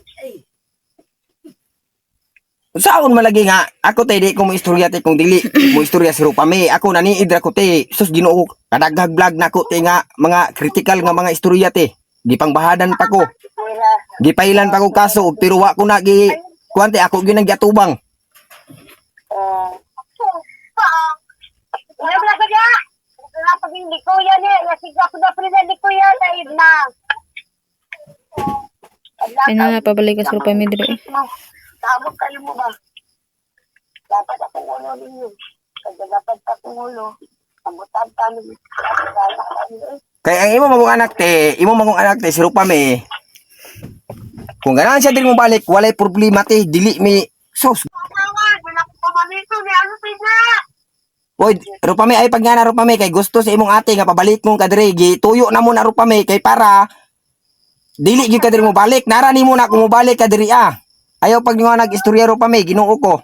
[SPEAKER 1] Saon malagi nga ako te di ko mo istorya te kung dili mo istorya si Rupami ako naniid ra ko te sus Ginoo kadaghag vlog na ko te nga mga critical nga mga istorya te gipangbahadan pa ko
[SPEAKER 4] Wala.
[SPEAKER 1] gipailan pa ko kaso pero wa ko na gi kuante ako gyud naggiatubang.
[SPEAKER 4] Wala ba ka diya? Wala pa din likuya ni. Nasiga ko na pa rin likuya na na.
[SPEAKER 3] Kaya na pabalik ka sa Rupami dire.
[SPEAKER 4] Tama kayo mo ba? Dapat akong ulo ninyo. Kasi dapat akong ulo. Kamutan kami.
[SPEAKER 1] Kaya ang imo magong anak te si Rupami. Kung ganahan siya diri mo balik walay problema te dili mi sus.
[SPEAKER 4] Wala ko pamamito ni ano sila.
[SPEAKER 1] Oy, Rupami ay pag nga na Rupami kay gusto sa imong ate nga pabalik mong kadiri gituyo na mo na Rupami kay para dili gyud kadiri mo balik nara nimo na kung mo balik kadiri ah. Ayaw pag nga nag-istorya Rupami Ginoo ko.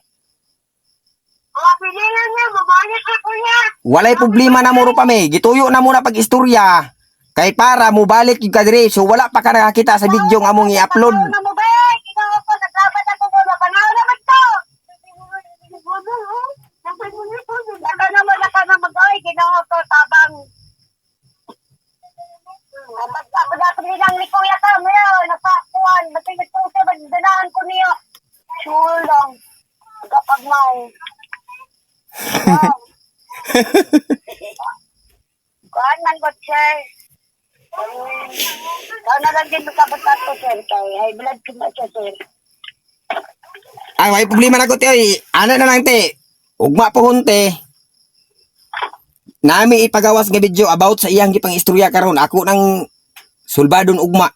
[SPEAKER 4] Pinilan niya, mabalik ako niya.
[SPEAKER 1] Walay problema na mo Rupami gituyo na mo na pag istorya kay para mo balik gyud kadiri so wala pa ka nakakita sa video nga among i-upload.
[SPEAKER 4] Ano mo ba? Ginawa ko, naglaban Kuan man ko, sir. Ikaw na lang din makabot ako, sir. Kay high blood ko na siya, sir.
[SPEAKER 1] Ay, may problema na ko, te. Oy. Ano na lang, te. Ugma po hunte. Nami ipagawas nga video about sa iyang gipang istorya karon. Ako nang sulbadon ugma.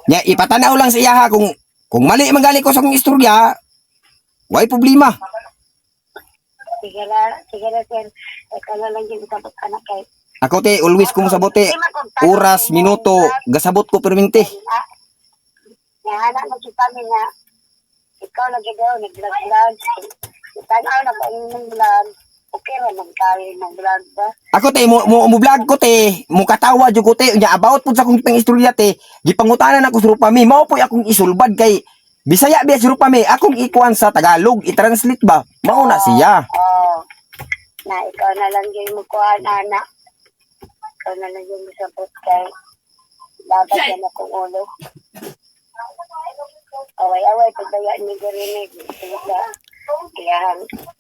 [SPEAKER 1] Nya ipatanaw lang sa iya ha kung mali man gali ko sa akong istorya, way problema.
[SPEAKER 4] Sige na, sir. Ikaw na lang din makabot ka na kay.
[SPEAKER 1] Ako te always kung sabote oras, minuto, gasabot ko perminti.
[SPEAKER 4] Nahala mo si kami na ikaw lagi daw, nag-vlog. Tanaw na ko ng vlog. Okay ra magkali ng vlog ba?
[SPEAKER 1] Ako te mo vlog ko te, mo katawa jud ko te nya about pud sa akong gipang istorya te. Gipangutanan ako sa Rupami, mao poy akong isulbad kay Bisaya biya si Rupami, akong ikuan sa Tagalog, i-translate ba? Mao na siya.
[SPEAKER 4] Oo. Na ikaw na lang yung mukuhaan, anak. Ikaw na lang yung sabot kay dapat yan akong ulo. Away-away, pagdaya ni Garinig. Kaya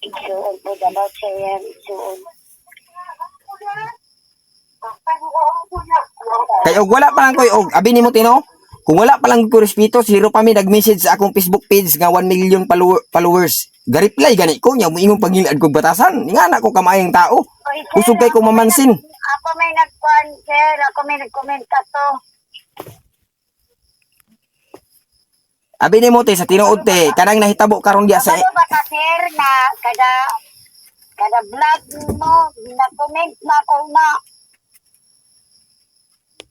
[SPEAKER 4] igsuon po, dapat siya yan, igsuon.
[SPEAKER 1] Kay og wala pa lang ko og abi nimo Tino. Kung wala pa lang ko respeto, si Rupami nag-message sa akong Facebook page nga 1 million followers. Ga-reply gani ko nya moingon pangilad kog batasan. Nga na ko kamayang tao. Kusog kay ko mamansin.
[SPEAKER 4] Ako may nagkuhan, sir. Ako may nag-comment ka to.
[SPEAKER 1] Abi nimo te sa tinuod te, kanang nahitabo karon diya sa
[SPEAKER 4] Ano ba ka, sir, na kada vlog mo, na-comment na ako na.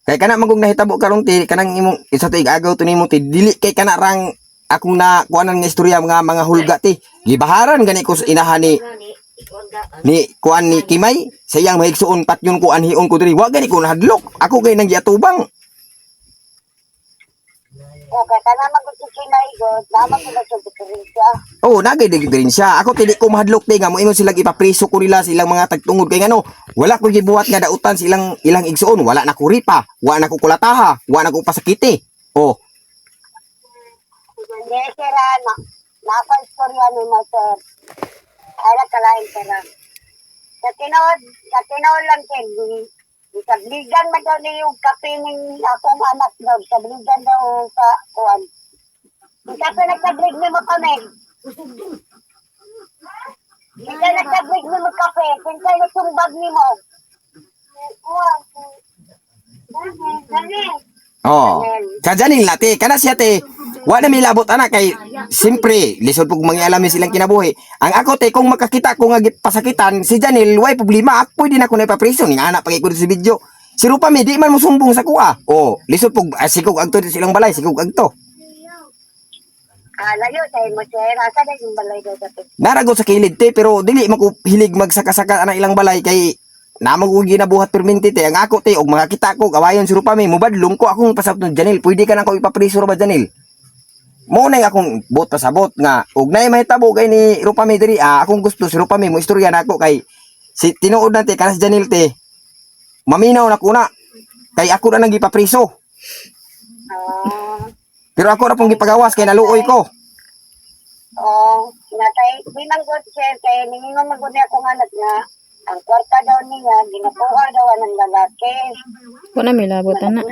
[SPEAKER 1] kay kana magug nahitabo karon te kanang imong isa to igagaw to nimo te dili kay kana rang akong na kuanan nga istorya mga hulga te. Gibaharan gani ko sa inahan ni kuan ni Kimay sa iyang mahigsuon patyon ko anhion ko diri. Wa gani ko nahadlok. Ako kay nang giatubang.
[SPEAKER 4] O, kaya naman ko si Kinay, naman ko na siya diferensya.
[SPEAKER 1] Oh, nagay din siya. Ako tili ko mahadlok te nga moingon sila ipapriso ko nila silang mga tagtungod kay ngano. Wala ko gibuhat nga dautan silang ilang igsuon, wala na ko ripa, wala na ko kulataha, wala na ko pasakiti. Oh,
[SPEAKER 4] Hindi, sir, napa-istorya ni na, sir. Ala kalain, sir. Sa tinood lang, sir, sa bligan man daw niyo yung kape ng akong anak daw. Sa bligan daw sa kuwan. Ika sa nagkablig ni mo kami. Ika nagkablig ni mo kape. Kinsay na sumbag ni mo.
[SPEAKER 1] oh. Kadyanin lati, kana siya te. Wa na milabot ana kay simpre lisod pug mangialami silang kinabuhi. Ang ako te kung makakita ko nga pasakitan si Janil way problema ako pwede na ko na ipapriso ni ana pagay ko sa video. Si Rupami di man mo sumbong sa kuha. Oh, lisod pug sikog agto silang balay, sikog agto.
[SPEAKER 4] Layo tayo mo, sir. Asa na yung balay daw dati?
[SPEAKER 1] Narago sa kilid te pero dili mako hilig magsaka-saka ana ilang balay kay namang ugi na buhat perminti te. Ang ako te og makakita ko gawayon si Rupami mubadlong ko akong pasabot Janil. Pwede ka na ko ipapriso ra ba Janil? Mo na akong bot pasabot nga ug nay mahitabo kay ni Rupami diri akong gusto si Rupami mo istorya nako kay si tinuod nate kana si Janil te maminaw na kuna kay ako na nang gipapriso pero ako ra pong gipagawas kay naluoy ko.
[SPEAKER 4] Natay, di man good, sir. Kaya ningingon man good niya akong anak nga ang kwarta daw niya, ginakuha daw ng lalaki.
[SPEAKER 3] Wa na milabot ana.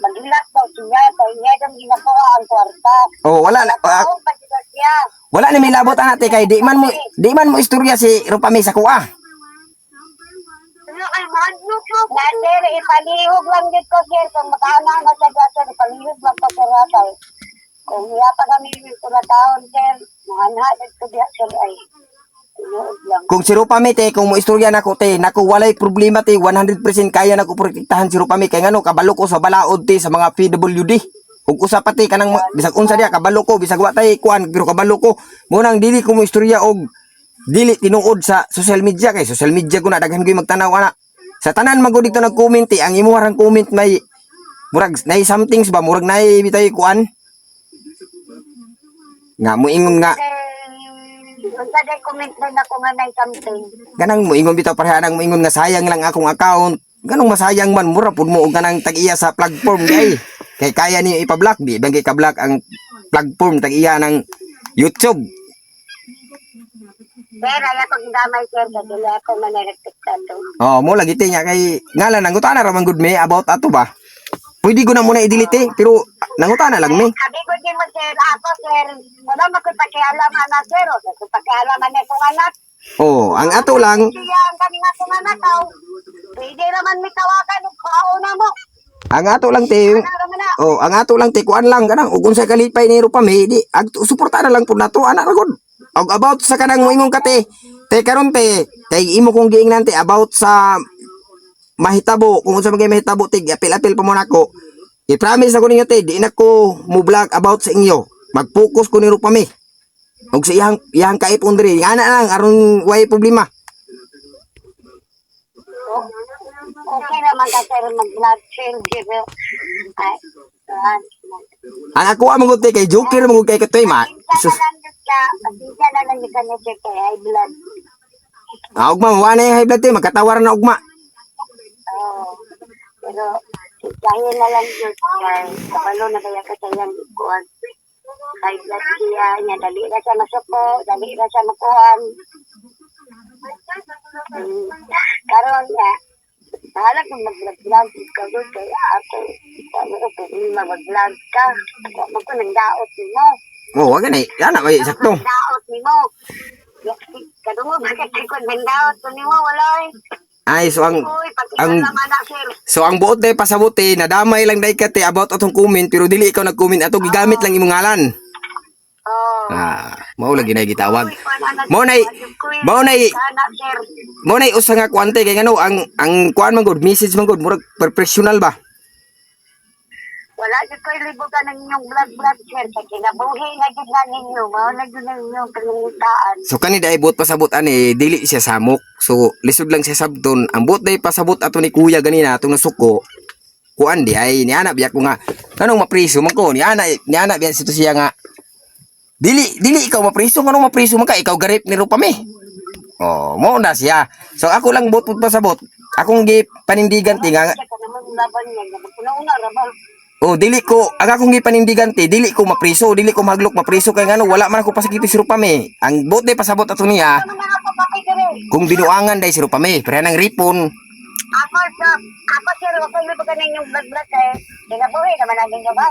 [SPEAKER 4] Magilak daw siya, kaya niya daw ginakuha ang kwarta.
[SPEAKER 1] Oh wala na
[SPEAKER 4] Ang pagkita siya.
[SPEAKER 1] wala ni milabot ana te kay di man mo istorya si Rupami sa kuha.
[SPEAKER 4] Na, sir, ipalihog lang dito ko, sir. Kung makaana na siya dyan, sir, ipalihog lang ko, sir, hatay. Kung hiya pa kami ko na taon, sir, mahanhalit ko diya, sir, ay. Inuod lang.
[SPEAKER 1] Kung si Rupami te kung mo istorya nako te nako walay problema te 100% kaya nako protektahan si Rupami kay ngano kabalo ko sa balaod te sa mga PWD. Ug usa pa te kanang bisag unsa diya kabalo ko bisag wa tay kuan pero kabalo ko mo nang dili ko mo istorya og dili tinuod sa social media kay social media ko na daghan gyud magtanaw ana. Sa tanan magud dito nag-comment ang imo harang comment may murag nay somethings ba murag nay bitay kuan. Nga mo ingon nga
[SPEAKER 4] Unsa day comment na ako nga may something.
[SPEAKER 1] ganang mo ingon bitaw parehanang mo ingon nga sayang lang akong account. Ganong masayang man mura pud mo og kanang tag-iya sa platform kay kaya ni ipa-block di bangkay ka-block ang platform tag-iya ng YouTube.
[SPEAKER 4] Sir, ay akong damay, sir. Kasi na ako manirepekta to.
[SPEAKER 1] Oh, mo lagi te nya kay ngalan nangutana ra man gud me about ato ba. Pwede ko na muna i-delete pero nangutana lang me.
[SPEAKER 4] Sabi ko din mo, sir, ako, sir, wala magpakialaman na, sir. O, sa pakialaman na kong anak.
[SPEAKER 1] Oh, ang ato lang,
[SPEAKER 4] Siya ang kami nga kong anak, aw. Pwede naman may tawagan ng kauna mo.
[SPEAKER 1] ang ato lang te.
[SPEAKER 4] Ano naman na?
[SPEAKER 1] Oh, ang ato lang te kuan lang kanang ug unsa kalipay ni Rupami di suporta na lang pud nato ana ra gud. Og about sa kanang moingon ka te. Te karon te kay imo kong giingnan te about sa mahitabo kung unsa magay mahitabo te apil-apil pa mo nako. I-promise ako ninyo te di na ko mo vlog about sa inyo. Mag-focus ko ni Rupami. Og sa iyang kaipon diri ana lang aron way problema.
[SPEAKER 4] Okay naman ka, sir, mag-vlog, sir, sir. Ay,
[SPEAKER 1] Ang ako mo gud te kay joker mo gud kay katoy ma. Sus.
[SPEAKER 4] pasensya na lang yung kanya, sir, kay high blood.
[SPEAKER 1] Ugma mo na high blood te magkatawaran na ugma.
[SPEAKER 4] Oo. Pero, dahil na lang yun, kay kabalo na kaya ka sayang kuhan. High blood siya, niya, dali na siya masuko, dali na siya makuhan. Karon niya, bahala kung mag-vlog ka doon, kaya ako, kung mag-vlog ka, ako ko nang daot mo.
[SPEAKER 1] Oh, wag na ana bay sakto.
[SPEAKER 4] Daot ni mo. Kadungo ba kasi kung nang daot ni mo, wala eh.
[SPEAKER 1] Ay so ang
[SPEAKER 4] Uy,
[SPEAKER 1] ang
[SPEAKER 4] pag-iwala na, sir.
[SPEAKER 1] so ang buot day pasabuti nadamay lang day kate about atong comment pero dili ikaw nag-comment ato gigamit lang imong ngalan.
[SPEAKER 4] Oh.
[SPEAKER 1] Mao lagi na gitawag.
[SPEAKER 4] Uy, paano
[SPEAKER 1] Mao nay mao nay
[SPEAKER 4] sana, sir.
[SPEAKER 1] mao nay usa nga kwante kay ngano ang kuan man gud message man gud murag professional ba.
[SPEAKER 4] Wala dito ko'y libugan ng inyong vlog, sir. Sa kinabuhi na dyan na ninyo. Mao na dyan ang inyong kalingitaan.
[SPEAKER 1] So kani day buot pasabot ani dili siya samok. So lisod lang siya sabton. Ang buot day pasabot ato ni kuya ganina atong nasuko. Kuan di ay ni ana biya ko nga kanong mapriso man ko ni ana biya sito siya nga dili ikaw mapriso kanong mapriso man ka ikaw garip ni Rupami. Oh, mo na siya. So ako lang buot pasabot. Akong gi panindigan ti nga
[SPEAKER 4] Siya ka naman laban niya. Una-una, rabal.
[SPEAKER 1] oh, dili ko, ang akong gipanindigan te, dili ko mapriso, dili ko maglok mapriso kay ngano wala man ako pasakito si Rupami. Ang buot day pasabot ato niya
[SPEAKER 4] Ano mga kapatid ko rin?
[SPEAKER 1] kung binuangan day si Rupami, pero nang ripon.
[SPEAKER 4] Ako, sir, ako libugan ng inyong vlog, eh. Kinabuhi naman ang inyo ba?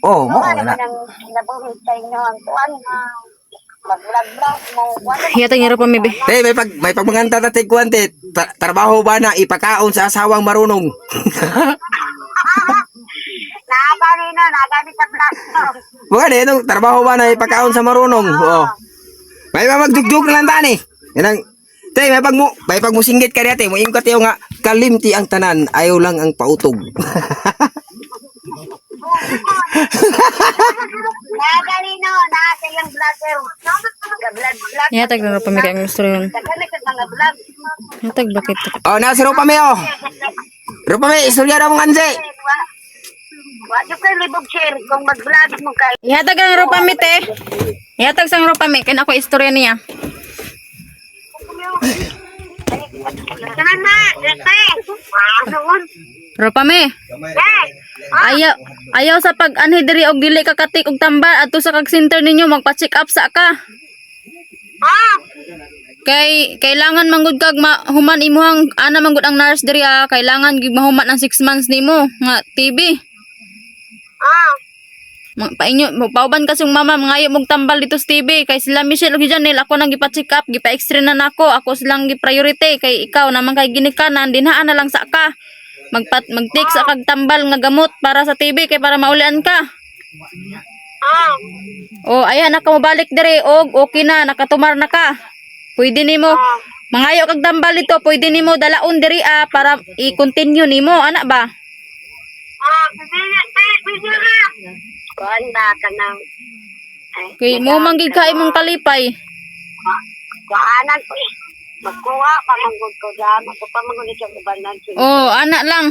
[SPEAKER 1] Oh, mo
[SPEAKER 4] Ano
[SPEAKER 1] na.
[SPEAKER 4] naman ang kinabuhi sa inyo ang tuwan? Mag-vlog mo. Wala
[SPEAKER 3] Yata niya pa mibe.
[SPEAKER 1] Te, may pagmanganta ta te kuante, trabaho ba na ipakaon sa asawang marunong.
[SPEAKER 4] Nagamit sa vlog mo.
[SPEAKER 1] Mga de, itong trabaho ba na ipakaon sa marunong. Oh. May magdugjug na lang tani. Yan ang te, may pagmusinggit ka dati, mo ka tiyo nga kalimti ang tanan, ayaw lang ang pautog.
[SPEAKER 4] Nagalino, nasa yung vlogger. Vlog.
[SPEAKER 3] Yata na pa mi kay ang gusto yun.
[SPEAKER 4] Nagamit sa mga vlog.
[SPEAKER 3] Yata bakit.
[SPEAKER 1] Oh, na si Rupami oh. Rupami, istorya na mong anse.
[SPEAKER 4] Wadyo kayo libog, sir. Kung mag-vlog mo kayo.
[SPEAKER 3] Yatag ang Rupami te. Yatag sang Rupami kay ako istorya niya.
[SPEAKER 4] Tanan na, rete. Noon.
[SPEAKER 3] Rupami. Ayaw sa pag-anhi diri og dili ka katik og tambal adto sa kag center ninyo magpa-check up sa ka. Kay kailangan manggod kag human imuhang ana manggod ang nurse diri kailangan gid mahuman ang 6 months nimo nga TB. Painyo pauban kasi yung mama mangayo mong tambal dito sa TB kay sila Michelle ug Janel ako nang gipa-check up gipa-x-ray na nako ako silang gi-priority kay ikaw naman kay ginikanan dinhaan na lang sa ka. Mag-take sa kag tambal nga gamot para sa TB kay para maulian ka. Oh, ayan naka mo balik diri og okay na nakatumar na ka. Pwede nimo mangayo kag tambal dito, pwede nimo dalaon diri para i-continue nimo ana ba?
[SPEAKER 4] Kuhan ba ka ng...
[SPEAKER 3] Kay mo manggid ka imong kalipay.
[SPEAKER 4] Kuhanan ko eh. Magkuha pa manggod ko dyan. Ako pa manggod siya ubanan.
[SPEAKER 3] Oh, ana lang.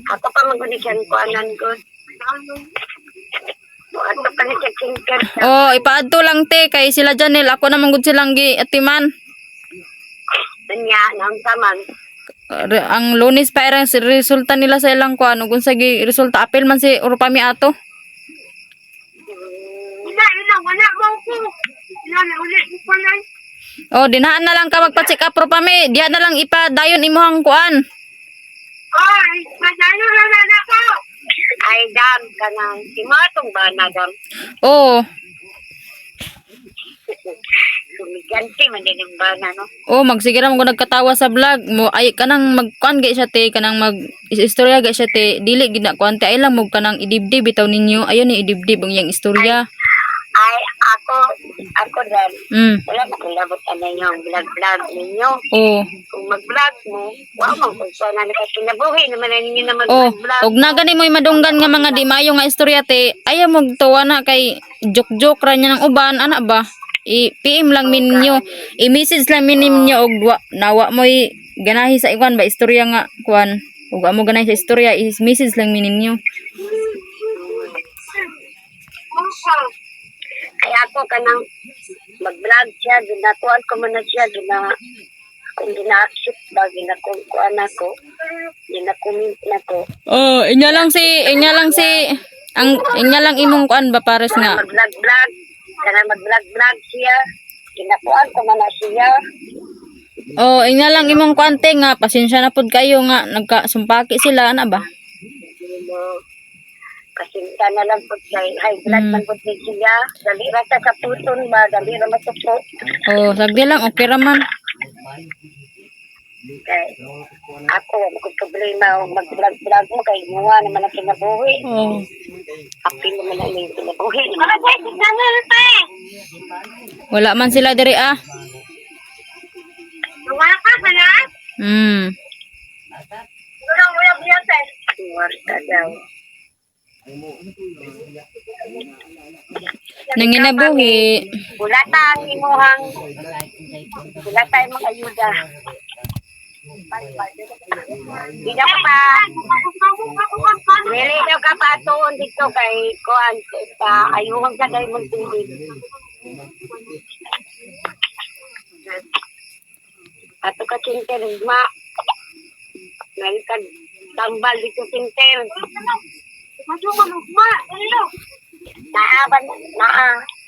[SPEAKER 4] Ako pa manggod siya kuhanan ko. Ako pa ni siya kinker.
[SPEAKER 3] Oh, ipaadto lang te kay sila Janel ako na manggud silang giatiman.
[SPEAKER 4] Kanya, nang taman.
[SPEAKER 3] Ang Lunes pa irang resulta nila sa ilang kuan ug unsa gi resulta apil man si Rupami ato.
[SPEAKER 4] Ina, wala mo ko. Ulit ko na.
[SPEAKER 3] Oh, dinaan na lang ka magpa-check up Rupami. Diyan na lang ipadayon imuhang kuan.
[SPEAKER 4] Ay, madalo na ako. Ay, dam ka na. Simatong ba na, dam?
[SPEAKER 3] Oh.
[SPEAKER 4] Sumiganti, maninig ba na, no?
[SPEAKER 3] Oh, magsigira mo nagkatawa sa vlog mo. Ay kanang magkuan gay siya te, kanang istorya gay siya te. Dili gid na kuan te ay lang mo kanang idibdib bitaw ninyo. Ayon ni idibdib ang iyang istorya.
[SPEAKER 4] Ay, ako dam. Wala mo kulabot ano yung vlog-vlog ninyo.
[SPEAKER 3] Oh.
[SPEAKER 4] Kung mag-vlog mo, wow mo, kung saan na nakakinabuhi naman na ninyo na
[SPEAKER 3] Oh,
[SPEAKER 4] mag-vlog.
[SPEAKER 3] og na gani mo'y madunggan nga mga di maayo nga istorya te. Ayaw mo tuwa na kay joke-joke ra niya ng uban ana ba? I-PM lang min ninyo. I-message lang min ninyo og nawa mo'y ganahi sa ikwan ba istorya nga kuan. Ug wa mo ganahi sa istorya, i-message lang min ninyo.
[SPEAKER 4] Kaya ako kanang mag-vlog siya, ginatuan ko man na siya, kung gina-accept ba, ginakuan ako, gina-comment na ko.
[SPEAKER 3] Oh, inya lang imong kuan ba pares nga.
[SPEAKER 4] Mag-vlog-vlog, kanang mag-vlog-vlog siya, ginakuan ko man na siya.
[SPEAKER 3] Oh, inya lang imong kuante nga pasensya na pud kayo nga nagkasumpaki sila ana ba?
[SPEAKER 4] Kasinta na lang po kay high blood man po siya, dali ra sa puton ba, dali ra matupo.
[SPEAKER 3] Oh, sagdi lang okay ra man.
[SPEAKER 4] Kay ako, wala ko problema mag-vlog-vlog mo, kay muwa naman ang kinabuhi.
[SPEAKER 3] Oh.
[SPEAKER 4] Happy naman ang yung kinabuhi.
[SPEAKER 3] Wala man sila diri ah.
[SPEAKER 4] Wala ka ba na? Wala biyate. Warta daw.
[SPEAKER 3] Nanginabuhi.
[SPEAKER 4] Wala tayong imuhang, wala tayong mga ayuda. Hindi na pa, nili daw ka pa tuon dito kay Kuan, ayuhang sa kayo mong tubig. Ato ka sinter, ma. Nalikan, tambal dito sinter.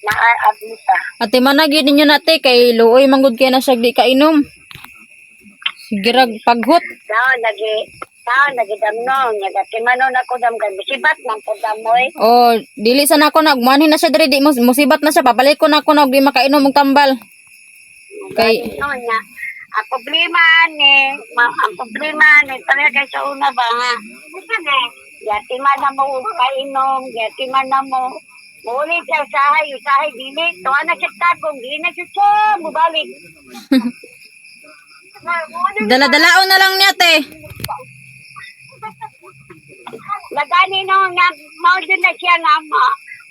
[SPEAKER 4] Naa-abita.
[SPEAKER 3] Ate managi ninyo nate kay luoy manggod kay na siya di kainom. Sigirag paghot.
[SPEAKER 4] Tao lagi damno, nagatimano na ko damgan. Sibat man po damoy.
[SPEAKER 3] Oh, dili sa nako nagmanhin na siya diri di mo musibat na siya papalik ko na ako na og di makainom og tambal. Kay
[SPEAKER 4] No nya. Ang problema ni talaga sa una ba nga. Yati man na mo kainom, yati man na mo. Muli sa usahay dili. Tuwa na siya tagong, dili na siya mubalik.
[SPEAKER 3] dala-dalaon na lang niya te.
[SPEAKER 4] Lagani no nga mao din na siya nga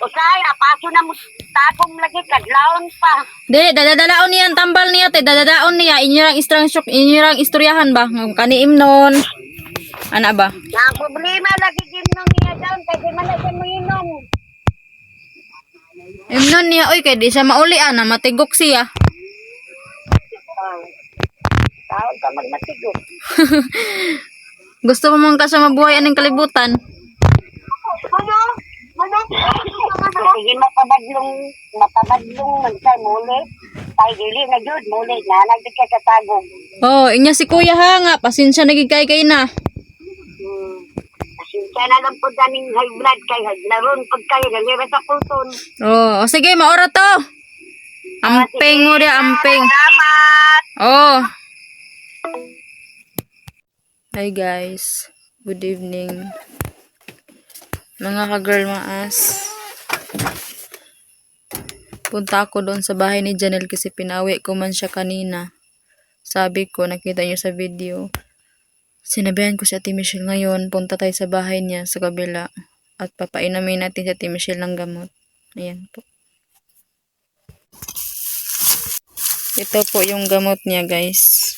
[SPEAKER 4] usahay apaso na mo tagong lagi kadlawon pa.
[SPEAKER 3] Di, dadadaon niya ang tambal niya te, dadadaon niya inyong istoryahan ba? Kaniim nun. Ana ba?
[SPEAKER 4] Na ang problema lagi gimnom niya daw kasi man na siya mo inom.
[SPEAKER 3] Imnon niya oy kay di siya mauli ana matigok siya.
[SPEAKER 4] Taon ka magmatigok.
[SPEAKER 3] Gusto mo man ka siya mabuhay aning kalibutan.
[SPEAKER 4] Sige matabadlong man siya muli. Tay dili na jud muli na nagdig ka sa tagong.
[SPEAKER 3] Oh, inya si kuya ha nga pasensya nagigay kay na.
[SPEAKER 4] Pasensya na lang po daming high blood kay haglaron pag kayo nalira sa puton.
[SPEAKER 3] Oh, sige maora to. Amping mo dia amping.
[SPEAKER 4] Salamat!
[SPEAKER 3] Oh. Hi guys. Good evening. Mga ka-girl maas. Punta ako doon sa bahay ni Janelle kasi pinawi ko man siya kanina. Sabi ko, nakita niyo sa video. Sinabihan ko si Ate Michelle ngayon, punta tayo sa bahay niya sa kabila. At papainamin natin si Ate Michelle ng gamot. Ayan po. Ito po yung gamot niya guys.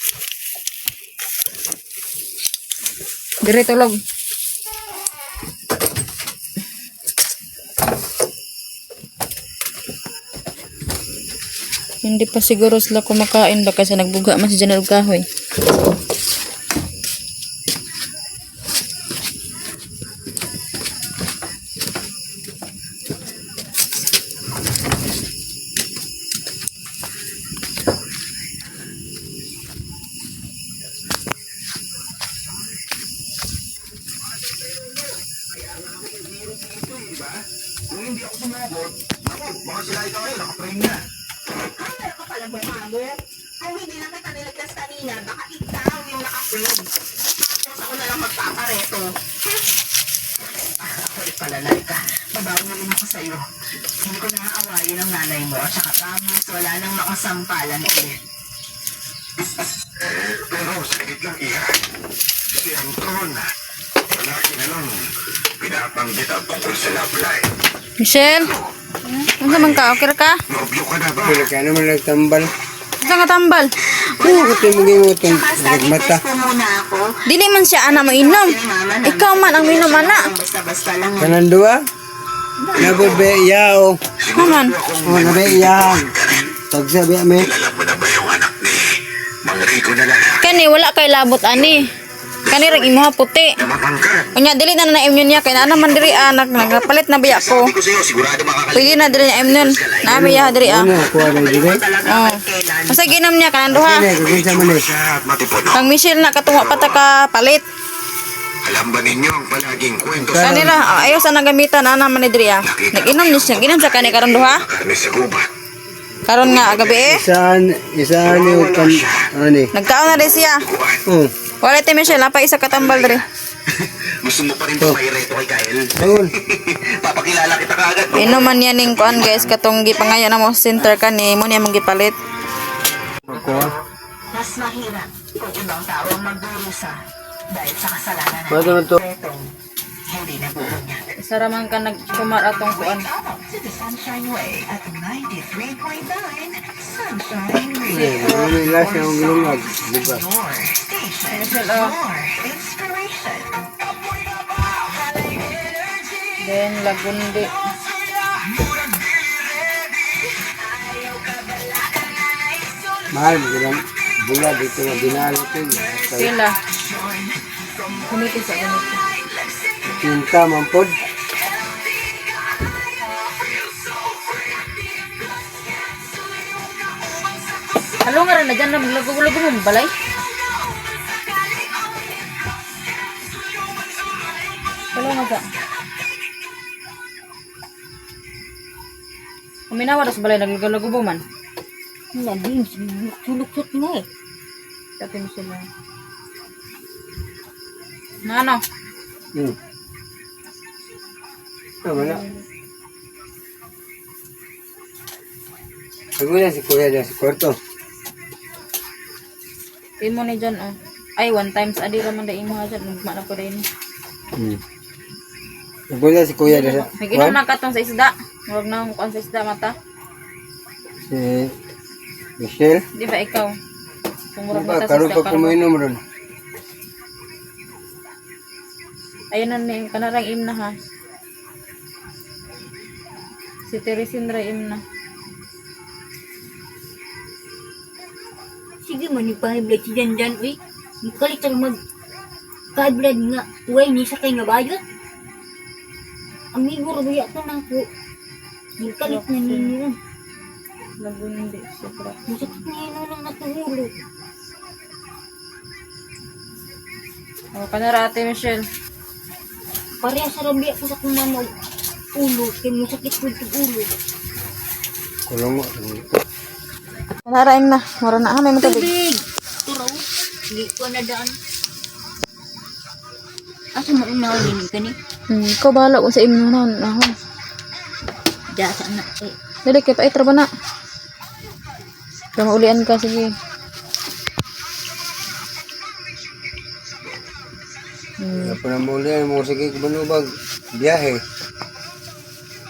[SPEAKER 3] Dire tulog. Hindi pa siguro sila kumakain baka sa nagbuga man si Janelle kahoy.
[SPEAKER 6] mag-alala ka. Mabawi naman ako sa'yo. Hindi ko nakakawain ang nanay mo at saka promise wala nang makasampalan ulit.
[SPEAKER 8] Pero sakit lang iha. Si Anton, palagi na lang pinapanggit ang tungkol sa love life.
[SPEAKER 3] Michelle? Ano man ka? Okay ra ka?
[SPEAKER 8] Nobyo ka na ba?
[SPEAKER 2] Pila ka naman nagtambal.
[SPEAKER 3] Saan ka tambal?
[SPEAKER 2] Ito yung maging utong nagmata.
[SPEAKER 6] Ko muna ako.
[SPEAKER 3] Dili man siya ana mainom. Ikaw man ang minom ana.
[SPEAKER 6] Basta-basta lang.
[SPEAKER 2] Kanan dua? Nabot ba yao?
[SPEAKER 3] Naman.
[SPEAKER 2] O, nabe yao. Tagsabi ame.
[SPEAKER 8] Alam mo na ba yung anak ni Mang Rico na lalaki
[SPEAKER 3] Kani wala kay labot ani. Kani rag imuha puti.
[SPEAKER 8] na mapangkat?
[SPEAKER 3] Unya dili na na imnon niya kay na man diri anak nagapalit na biya ko.
[SPEAKER 8] Sabi ko sa'yo, sigurado makakalit.
[SPEAKER 3] Pwede na diri na imnon. Nami ya diri ah.
[SPEAKER 2] Ano, kuha na dili?
[SPEAKER 3] Oh. Basta ginom niya kanan duha.
[SPEAKER 2] Kaya, kaginsa man eh.
[SPEAKER 8] Siya at matipuno.
[SPEAKER 3] Kang Michelle na katunga pa ta ka palit.
[SPEAKER 8] Alam ba ninyo ang palaging kwento sa
[SPEAKER 3] Kani ra ayaw sa nagamitan ana man ni diri ah. Nag-inom ni siya ginom sa kani karon duha.
[SPEAKER 8] karne sa gubat?
[SPEAKER 3] Karon nga gabi eh.
[SPEAKER 2] Isaan yung kan, ano eh.
[SPEAKER 3] Nagkaon na rin siya.
[SPEAKER 2] Oh,
[SPEAKER 3] Wala ti Michelle, apa isa katambal diri.
[SPEAKER 8] Gusto mo pa rin pamahireto kay Kyle?
[SPEAKER 2] ayun.
[SPEAKER 8] Papakilala kita kaagad.
[SPEAKER 3] Inuman yan ning kuan guys katong gipangaya na mo sa center kani mo niya magipalit.
[SPEAKER 2] Kuha.
[SPEAKER 6] Mas mahirap kung ibang tao ang magdurusa dahil sa kasalanan ng
[SPEAKER 2] Ba't naman to?
[SPEAKER 6] Retong hindi nabubunyag.
[SPEAKER 3] Isa ra man ka nagkumar atong kuan.
[SPEAKER 6] To the Sunshine Way at 93.9 Sunshine
[SPEAKER 2] Eh, ano yung last na akong gilungag. Buka.
[SPEAKER 6] Your station.
[SPEAKER 3] Michelle oh.
[SPEAKER 6] More inspiration.
[SPEAKER 3] Then lagundi.
[SPEAKER 2] Mahal, bilang bula dito na binalo ko yun.
[SPEAKER 3] Sila. Kumiti sa ganito.
[SPEAKER 2] Tinta, mampod.
[SPEAKER 3] Halo nga rin na dyan na maglago-lago mo balay. Halo nga ka. Kuminawa sa balay naglago-lago mo man.
[SPEAKER 5] Nga, din, sulok-sulok nga eh.
[SPEAKER 3] Tapi mo sila. Na ano?
[SPEAKER 2] Tama na. Sabi na si Kuya na sa kwarto.
[SPEAKER 3] Imo ni dyan oh. Ay, one times adi raman da imo ha dyan. Nagma na ko rin.
[SPEAKER 2] Sabi na si Kuya na sa
[SPEAKER 3] Naginom na katong sa isda. Huwag na akong kuan sa isda mata.
[SPEAKER 2] Si Michelle.
[SPEAKER 3] Di ba ikaw? Pumurag
[SPEAKER 2] Diba,
[SPEAKER 3] mata sa
[SPEAKER 2] karoon
[SPEAKER 3] isda.
[SPEAKER 2] pa kuminom ron.
[SPEAKER 3] Ayun na ni kanarang im na ha. Si Teresin ra im na.
[SPEAKER 5] Sige man, ipahiblad si Janjan, uy. Ikalit ang mag-kahiblad nga. Uy, ni sa kay nga bayot. Amigo, ruya ka na ako. Ikalit na ninyo.
[SPEAKER 3] Lagundi sobra.
[SPEAKER 5] Masakit na yun lang natuhulog.
[SPEAKER 3] O kanara ate Michelle.
[SPEAKER 5] Pareha sa rabi ako sa kung mama ulo. Kaya masakit ko itong ulo.
[SPEAKER 2] Kulong mo.
[SPEAKER 3] Kanara im na. Mura na ha may matubig.
[SPEAKER 5] Tubig! Turaw. Hindi ko na daan. Asa mo yung nakalinig ka ni?
[SPEAKER 3] Ikaw bahala kung sa im na nahon.
[SPEAKER 5] Dasa na. Eh.
[SPEAKER 3] Dali kay paitra ba na? Kaya maulian ka sige.
[SPEAKER 2] Wala pa na muli ang mga sige kumanubag. Biyahe.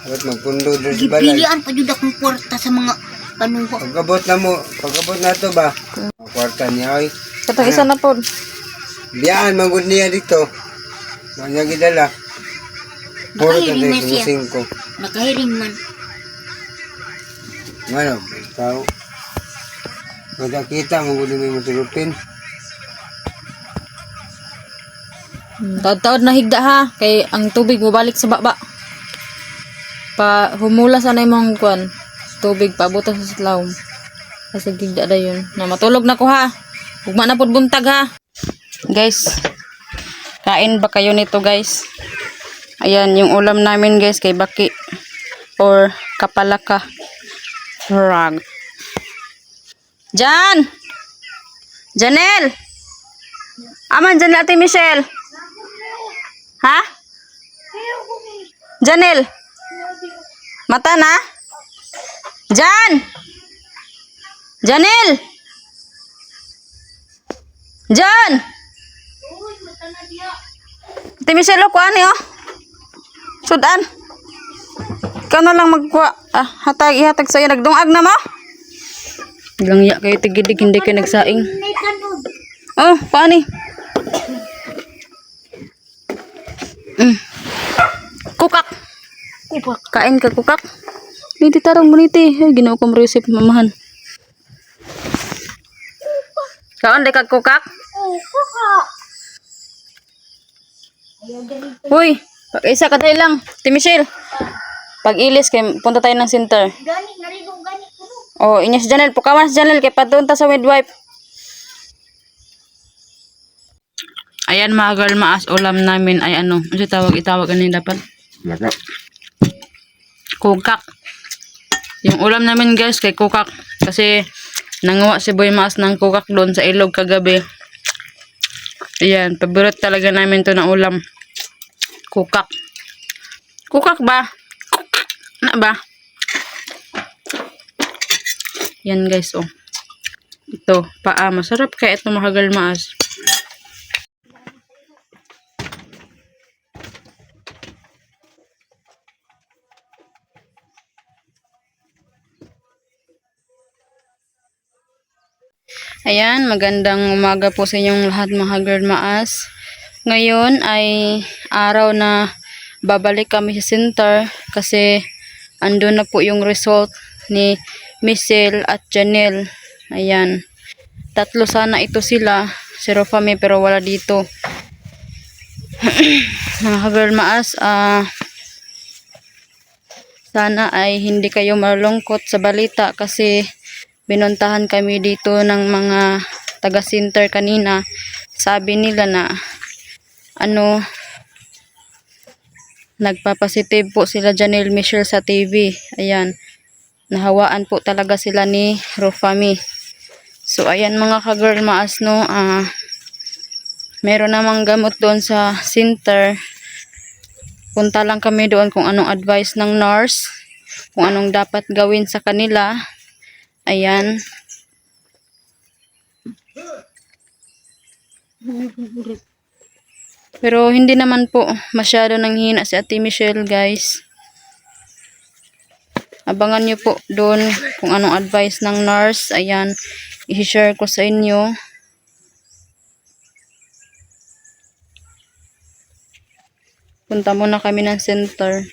[SPEAKER 2] Dapat magpundo doon sa balay.
[SPEAKER 5] Gipilian pa jud akong kwarta sa mga kanuha.
[SPEAKER 2] Pagabot na to ba? Ang kwarta niya ay.
[SPEAKER 3] Katong isa na pod.
[SPEAKER 2] Biyaan, manggod niya dito. Mga gidala. Puro
[SPEAKER 5] Nakahiring
[SPEAKER 2] tanday
[SPEAKER 5] na siya.
[SPEAKER 2] sumusing ko.
[SPEAKER 5] Nakahiring man.
[SPEAKER 2] Ano, ikaw? Magkakita, manggod mo yung matulupin.
[SPEAKER 3] Taod-taod na higda ha. Kay ang tubig mo balik sa baba. Pa humula sana imong kuan. Tubig pabutas sa slawm. Kasi higda da yun. Na matulog na ko ha. Ugma na pod buntag ha. Guys. Kain ba kayo nito guys? Ayan yung ulam namin guys kay baki or kapalaka. Rag. Jan! Janelle! Aman dyan Ate Michelle. Ha? Janel. Mata na. Jan. Janel. Jan. Timiselo ko ani oh. Sudan. Ikaw na lang magkuha. Ihatag sa'yo. Nagdungag na mo? Langya kayo tigidig, hindi kayo nagsaing. Oh, paani? Kukak. Kain ka, kukak. Hindi tarong muniti. Ay, ginoo ko resip, mamahan. Kaon, di ka kukak? Uy, isa ka tayo lang. Timisil. Pag ilis, punta tayo ng center.
[SPEAKER 5] Gani, narigo, gani, kuno.
[SPEAKER 3] Oh, inya si Janel. Pukawan si Janel. Kaya patunta sa midwife. Ayan mga girl, maas ulam namin ay ano. Ano itawag ano yung dapat?
[SPEAKER 2] Laka.
[SPEAKER 3] Kukak. Yung ulam namin guys kay kukak. Kasi nanguha si Boy Maas ng kukak doon sa ilog kagabi. Ayan, paborito talaga namin to na ulam. Kukak. Kukak ba? Na ba? Yan guys, oh. Ito, paa. Masarap kaya ito mga girl Maas. Ayan, magandang umaga po sa inyong lahat mga girl Maas. Ngayon ay araw na babalik kami sa center kasi andun na po yung result ni Michelle at Janelle. Ayan. 3 sana ito sila. Si Rofami pero wala dito. Mga girl Maas, sana ay hindi kayo malungkot sa balita kasi binuntahan kami dito ng mga taga-center kanina. Sabi nila na nagpapositive po sila Janelle Michelle sa TV. Ayan. Nahawaan po talaga sila ni Rofami. So ayan mga ka-girl Maas no. Meron namang gamot doon sa center. Punta lang kami doon kung anong advice ng nurse. Kung anong dapat gawin sa kanila. Ayan. Pero hindi naman po masyado nanghina si Ate Michelle guys. Abangan nyo po doon kung anong advice ng nurse. Ayan. I-share ko sa inyo. Punta muna kami ng center.